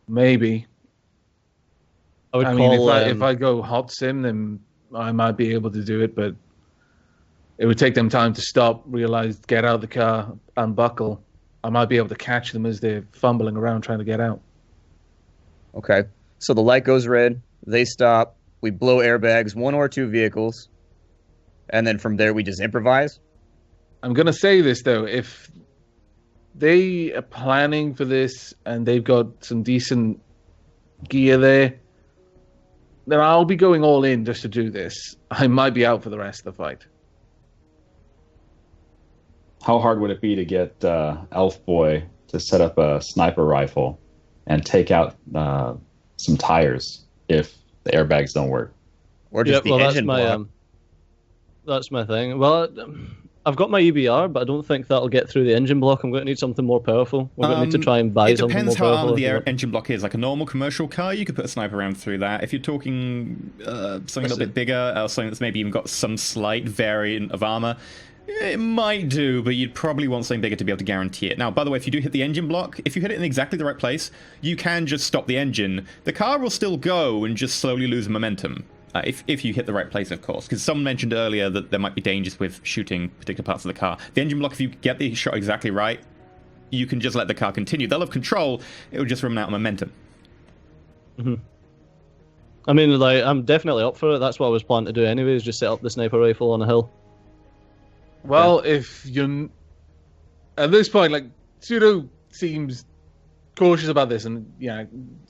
D: Maybe.
B: I would
D: I mean,
B: call.
D: if I go hot sim, then I might be able to do it, but it would take them time to stop, realize, get out of the car, unbuckle. I might be able to catch them as they're fumbling around trying to get out.
E: Okay. So the light goes red. They stop. We blow airbags, one or two vehicles. And then from there, we just improvise.
D: I'm going to say this, though. If they are planning for this and they've got some decent gear there, then I'll be going all in just to do this. I might be out for the rest of the fight.
C: How hard would it be to get Elf Boy to set up a sniper rifle and take out some tires if the airbags don't work.
E: Or just the engine block.
B: That's my thing. Well, I've got my EBR, but I don't think that'll get through the engine block. I'm going to need something more powerful. We're going to need to try and buy something more powerful.
A: It depends how armored the engine block is. Like a normal commercial car, you could put a sniper round through that. If you're talking something a little bit bigger, or something that's maybe even got some slight variant of armor, it might do, but you'd probably want something bigger to be able to guarantee it. Now, by the way, if you do hit the engine block, if you hit it in exactly the right place, you can just stop the engine. The car will still go and just slowly lose momentum. If you hit the right place, of course. Because someone mentioned earlier that there might be dangers with shooting particular parts of the car. The engine block, if you get the shot exactly right, you can just let the car continue. They'll have control, it will just run out of momentum.
B: Mm-hmm. I mean, like, I'm definitely up for it. That's what I was planning to do anyway, is just set up the sniper rifle on a hill.
D: Well, if you're... At this point, like, Pseudo seems cautious about this, and yeah,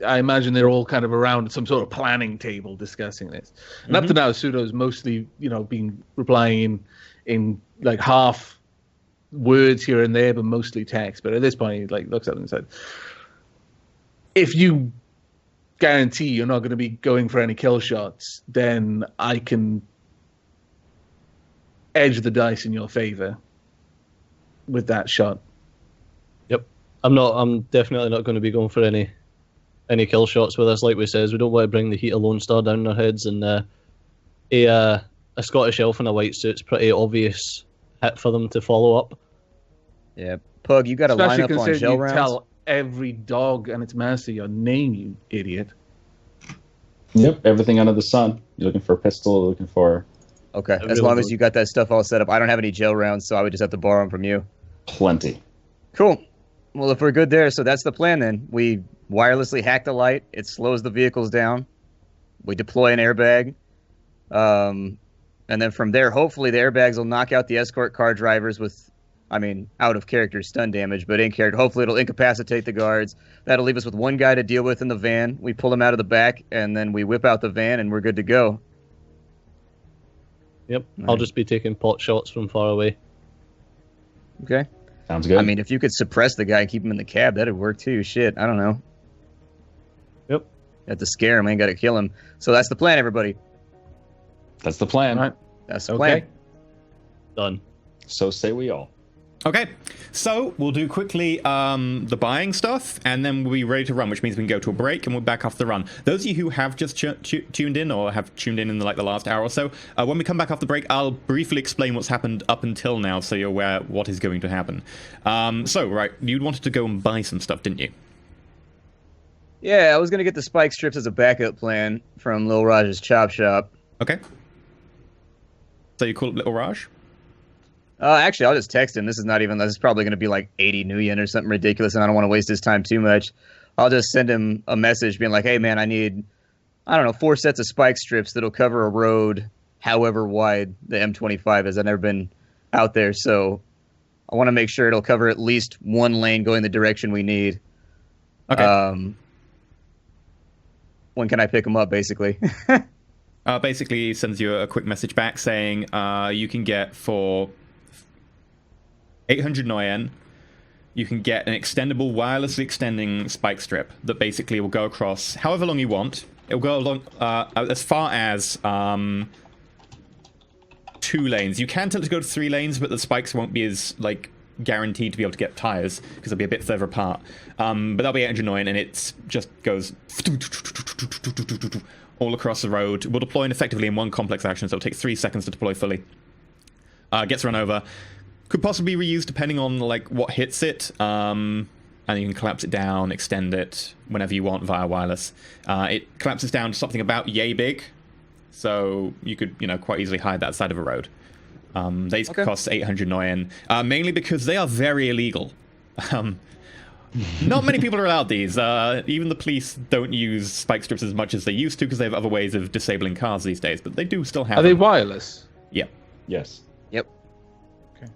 D: I imagine they're all kind of around some sort of planning table discussing this. And up to now, Pseudo's mostly, been replying in like half words here and there, but mostly text. But at this point, he like looks at them and said, "If you guarantee you're not going to be going for any kill shots, then I can edge the dice in your favor with that shot."
B: Yep. I'm definitely not going to be going for any kill shots with this. Like we says, we don't want to bring the heat of Lone Star down our heads, and a Scottish elf in a white suit's pretty obvious hit for them to follow up.
E: Yeah, Pug, you got to line up on gel rounds.
D: Tell every dog and its master your name, you idiot.
C: Yep, everything under the sun. You're looking for a pistol, looking for...
E: Okay, as long as you got that stuff all set up. I don't have any gel rounds, so I would just have to borrow them from you.
C: Plenty. Cool.
E: Well, if we're good there, so that's the plan then. We wirelessly hack the light. It slows the vehicles down. We deploy an airbag. And then from there, hopefully the airbags will knock out the escort car drivers with, out of character stun damage, but in character, hopefully it'll incapacitate the guards. That'll leave us with one guy to deal with in the van. We pull him out of the back, and then we whip out the van, and we're good to go.
B: Yep, I'll just be taking pot shots from far away.
E: Okay.
C: Sounds good.
E: If you could suppress the guy and keep him in the cab, that'd work too. Shit, I don't know.
B: Yep.
E: You have to scare him, ain't got to kill him. So that's the plan, everybody.
C: That's the plan.
D: All right.
E: That's the plan.
B: Done.
C: So say we all.
A: Okay, so we'll do quickly the buying stuff, and then we'll be ready to run, which means we can go to a break, and we're back off the run. Those of you who have just tuned in, or have tuned in the last hour or so, when we come back off the break, I'll briefly explain what's happened up until now, so you're aware what is going to happen. Right, you wanted to go and buy some stuff, didn't you?
E: Yeah, I was going to get the spike strips as a backup plan from Lil Raj's Chop Shop.
A: Okay. So you call it Little Raj?
E: Actually, I'll just text him. This is probably going to be like 80 Nuyen or something ridiculous, and I don't want to waste his time too much. I'll just send him a message being like, hey, man, I need, 4 sets of spike strips that'll cover a road however wide the M25 is. I've never been out there, so I want to make sure it'll cover at least one lane going the direction we need.
A: Okay.
E: When can I pick them up, basically?
A: Basically, he sends you a quick message back saying you can get for 800 Nuyen, you can get an extendable, wirelessly extending spike strip that basically will go across however long you want. It will go along as far as 2 lanes. You can tell it to go to 3 lanes, but the spikes won't be as guaranteed to be able to get tires because they'll be a bit further apart. But that'll be 800 Nuyen, and it just goes all across the road. We'll deploy it effectively in one complex action, so it'll take 3 seconds to deploy fully. Gets run over. Could possibly be reused depending on what hits it, and you can collapse it down, extend it whenever you want via wireless. It collapses down to something about yay big, so you could quite easily hide that side of a road. They cost 800 Nuyen, mainly because they are very illegal. Not many people are allowed these. Even the police don't use spike strips as much as they used to because they have other ways of disabling cars these days, but they do still have
D: Are they wireless?
A: Yeah.
C: Yes.
E: Yep.
D: Okay.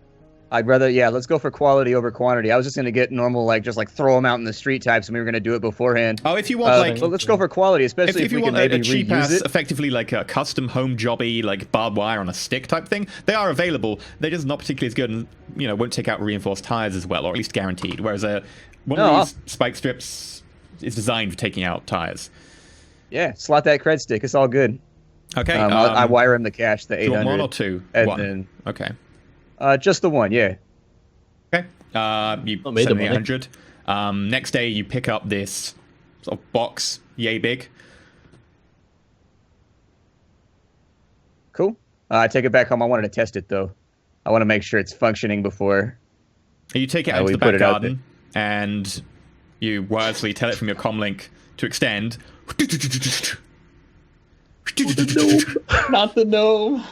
E: I'd rather, let's go for quality over quantity. I was just gonna get normal, just throw them out in the street types, and we were gonna do it beforehand.
A: Oh, if you want
E: but let's go for quality, especially if
A: you
E: we
A: want
E: can maybe
A: a cheap
E: reuse
A: ass,
E: it.
A: effectively like a custom home jobby, like barbed wire on a stick type thing. They are available. They're just not particularly as good, and won't take out reinforced tires as well, or at least guaranteed. Whereas one of these spike strips is designed for taking out tires.
E: Yeah, slot that cred stick. It's all good.
A: Okay.
E: I wire him the cash, the 800.
A: Do you want one or two?
E: And
A: one.
E: then,
A: Okay.
E: just the one, yeah.
A: Okay. You
B: Not made
A: send
B: of
A: me
B: money.
A: 800. Next day, you pick up this sort of box, yay big.
E: Cool. I take it back home. I wanted to test it, though. I want to make sure it's functioning before.
A: You take it out
E: we
A: into the
E: put
A: back
E: it out
A: garden, and you wirelessly tell it from your comlink to extend.
C: Not the gnome.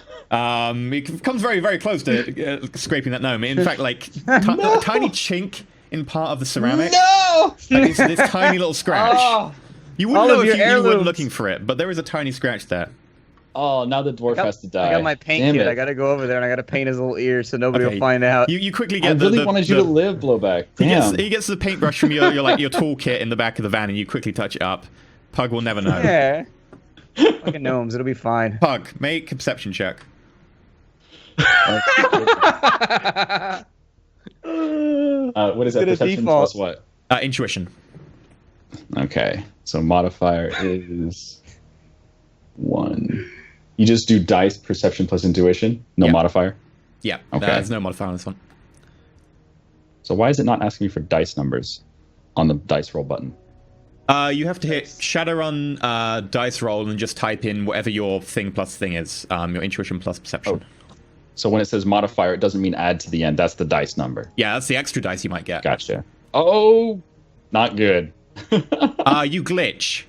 A: It comes very, very close to scraping that gnome. In fact, like a tiny chink in part of the ceramic.
C: No!
A: Like it's this tiny little scratch.
C: Oh.
A: You wouldn't
E: All
A: know
E: of
A: if
E: your
A: you weren't
E: heirlooms.
A: looking for it, but there is a tiny scratch there.
C: Oh, now the dwarf has to die.
E: I got my paint
C: Damn
E: kit.
C: it.
E: I got to go over there and I got to paint his little ears so nobody
A: Okay.
E: will find out.
A: You quickly
C: I
A: get
C: really wanted you to live, Blowback. Damn.
A: He gets the paintbrush from your toolkit in the back of the van, and you quickly touch it up. Pug will never know.
E: Yeah. Fucking gnomes. It'll be fine.
A: Pug, make a perception check.
C: What is that?
E: It's gonna
C: Perception
E: default.
C: plus what?
A: Intuition.
C: Okay, so modifier is 1. You just do dice, perception plus intuition, no
A: Yeah.
C: modifier.
A: Yeah,
C: Okay.
A: there's no modifier on this one.
C: So why is it not asking me for dice numbers on the dice roll button?
A: You have to hit Shadowrun dice roll and just type in whatever your thing plus thing is. Your intuition plus perception.
C: So when it says modifier, it doesn't mean add to the end. That's the dice number.
A: Yeah, that's the extra dice you might get.
C: Gotcha. Oh, not good.
A: You glitch.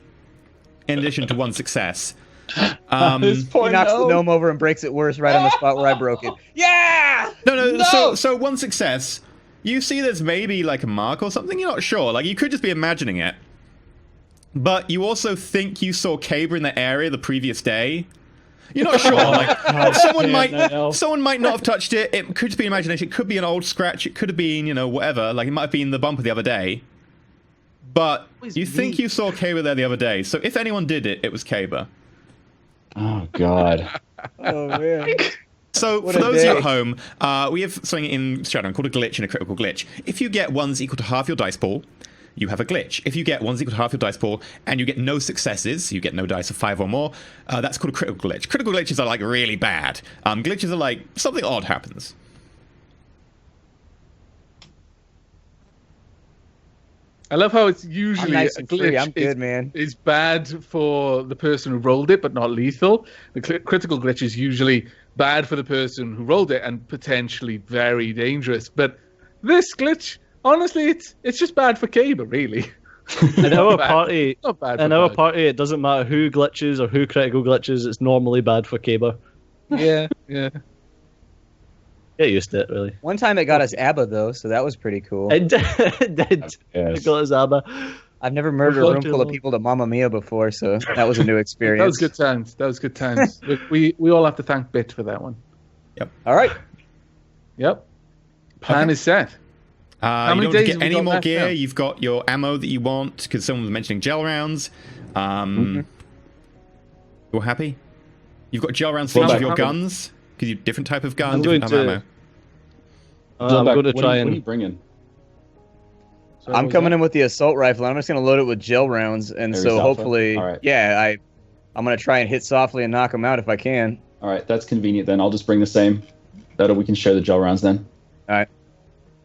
A: In addition to one success.
C: This poor
E: He knocks the
C: gnome.
E: gnome over and breaks it worse right on the spot where I broke it. Yeah!
A: No. So one success. You see there's maybe like a mark or something. You're not sure. Like you could just be imagining it. But you also think you saw Caber in the area the previous day. You're not sure. Like someone might not have touched it. It could just be imagination. It could be an old scratch. It could have been, whatever. Like it might have been the bumper the other day. But you think you saw Caber there the other day. So if anyone did it, it was Caber.
C: Oh, God.
E: Oh, man.
A: So
E: What
A: for
E: a
A: those of you
E: day.
A: at home, we have something in Shadowrun called a glitch and a critical glitch. If you get ones equal to half your dice pool, you have a glitch. If you get ones equal to half your dice pool and you get no successes, you get no dice of 5 or more, that's called a critical glitch. Critical glitches are like really bad. Glitches are like something odd happens.
D: I love how it's usually
E: I'm nice
D: a
E: and free.
D: glitch
E: I'm good, man.
D: is bad for the person who rolled it, but not lethal. The critical glitch is usually bad for the person who rolled it and potentially very dangerous. But this glitch, honestly, it's just bad for Caber, really.
B: In our
D: bad.
B: party,
D: Not bad
B: in
D: for
B: our
D: Bug.
B: party, it doesn't matter who glitches or who critical glitches. It's normally bad for Caber.
D: Yeah.
B: Get used to it, really.
E: One time it got us ABBA, though, so that was pretty cool.
B: It did. It did.
C: Yes.
B: It got us ABBA.
E: I've never murdered a room full of people to Mamma Mia before, so that was a new experience.
D: That was good times. Look, we all have to thank Bit for that one.
E: All right.
D: Yep. Plan is set.
A: You
D: many
A: don't
D: days
A: get
D: have we
A: any
D: got
A: more
D: left
A: gear.
D: now?
A: You've got your ammo that you want, because someone was mentioning gel rounds. You're happy? You've got gel rounds for
C: Well,
A: each of
C: back-
A: your guns, because you have different type of gun,
B: I'm
A: different
B: going
A: type of
B: to-
A: ammo.
B: I'm going to
C: What
B: try
C: are you
B: and.
C: bringing?
D: Sorry, what
E: I'm
D: was
E: coming
D: that?
E: in with the assault rifle. I'm just going to load it with gel rounds, and
C: There's
E: so
C: alpha?
E: hopefully,
C: All right.
E: I'm going to try and hit softly and knock them out if I can.
C: All right, that's convenient then. I'll just bring the same. That we can share the gel rounds then.
E: All right.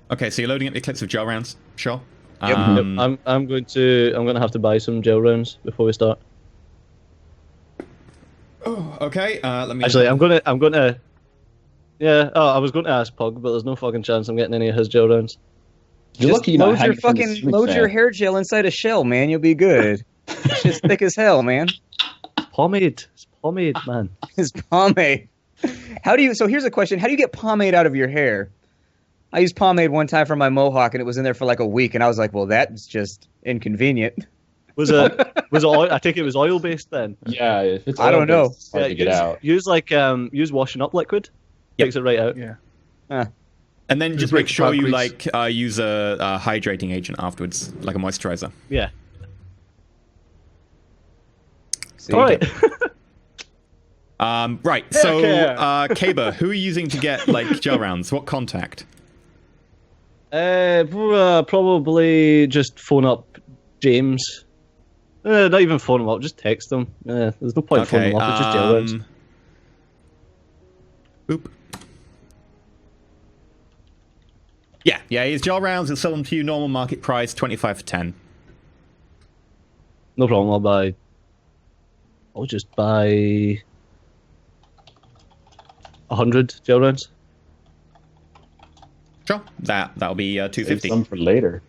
A: Okay, so you're loading up your clips of gel rounds. Sure.
E: Yep.
B: I'm going to have to buy some gel rounds before we start.
A: Okay. Let me.
B: Actually, I'm gonna. Yeah. Oh, I was going to ask Pug, but there's no fucking chance I'm getting any of his gel rounds.
C: You're
E: Just
C: lucky you're not
E: load your
C: hanging from the
E: fucking
C: ceiling
E: load your
C: fan.
E: hair gel inside a shell, man. You'll be good. It's just thick as hell, man.
B: Pomade. It's pomade, man.
E: It's pomade. So here's a question: how do you get pomade out of your hair? I used pomade one time for my mohawk, and it was in there for like a week, and I was like, well, that's just inconvenient.
B: Was it oil? I think it was oil based then.
C: Yeah, if it's
E: I don't know.
C: it's hard to get out.
B: Use washing up liquid.
A: Yep.
B: Takes it right out.
D: Yeah.
A: And then just
D: break
A: make sure
D: the
A: you
D: grease.
A: use a hydrating agent afterwards, like a moisturizer.
B: Yeah.
E: See,
B: All right.
A: Right. So,
B: yeah.
A: Kaber, who are you using to get gel rounds? What contact?
B: Probably just phone up James. Not even phone him up, just text him. There's no point in phoning him up, it's just gel rounds.
A: Oop. Yeah, his gel rounds, he'll sell them to you normal market price, 25 for 10.
B: No problem, I'll just buy 100 gel rounds.
A: Sure. That'll be
C: Save
A: 250.
C: some for later.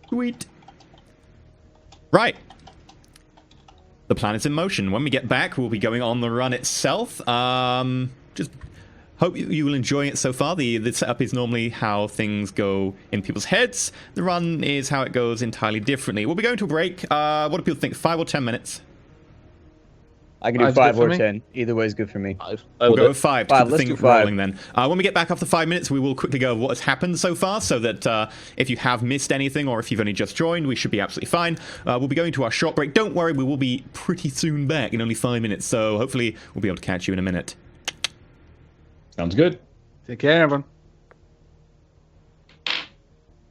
A: Sweet. Right. The plan is in motion. When we get back, we'll be going on the run itself. Just hope you will enjoy it so far. The setup is normally how things go in people's heads. The run is how it goes entirely differently. We'll be going to a break. What do people think? 5 or 10 minutes?
E: I can do
D: Five's
E: 5
D: good for
E: or
D: me.
E: 10. Either way is good for me.
A: We'll go with 5 to keep the
E: let's
A: thing
E: do 5.
A: rolling then. When we get back after 5 minutes, we will quickly go over what has happened so far, so that if you have missed anything or if you've only just joined, we should be absolutely fine. We'll be going to our short break. Don't worry, we will be pretty soon back in only 5 minutes, so hopefully we'll be able to catch you in a minute.
C: Sounds good.
D: Take care, everyone.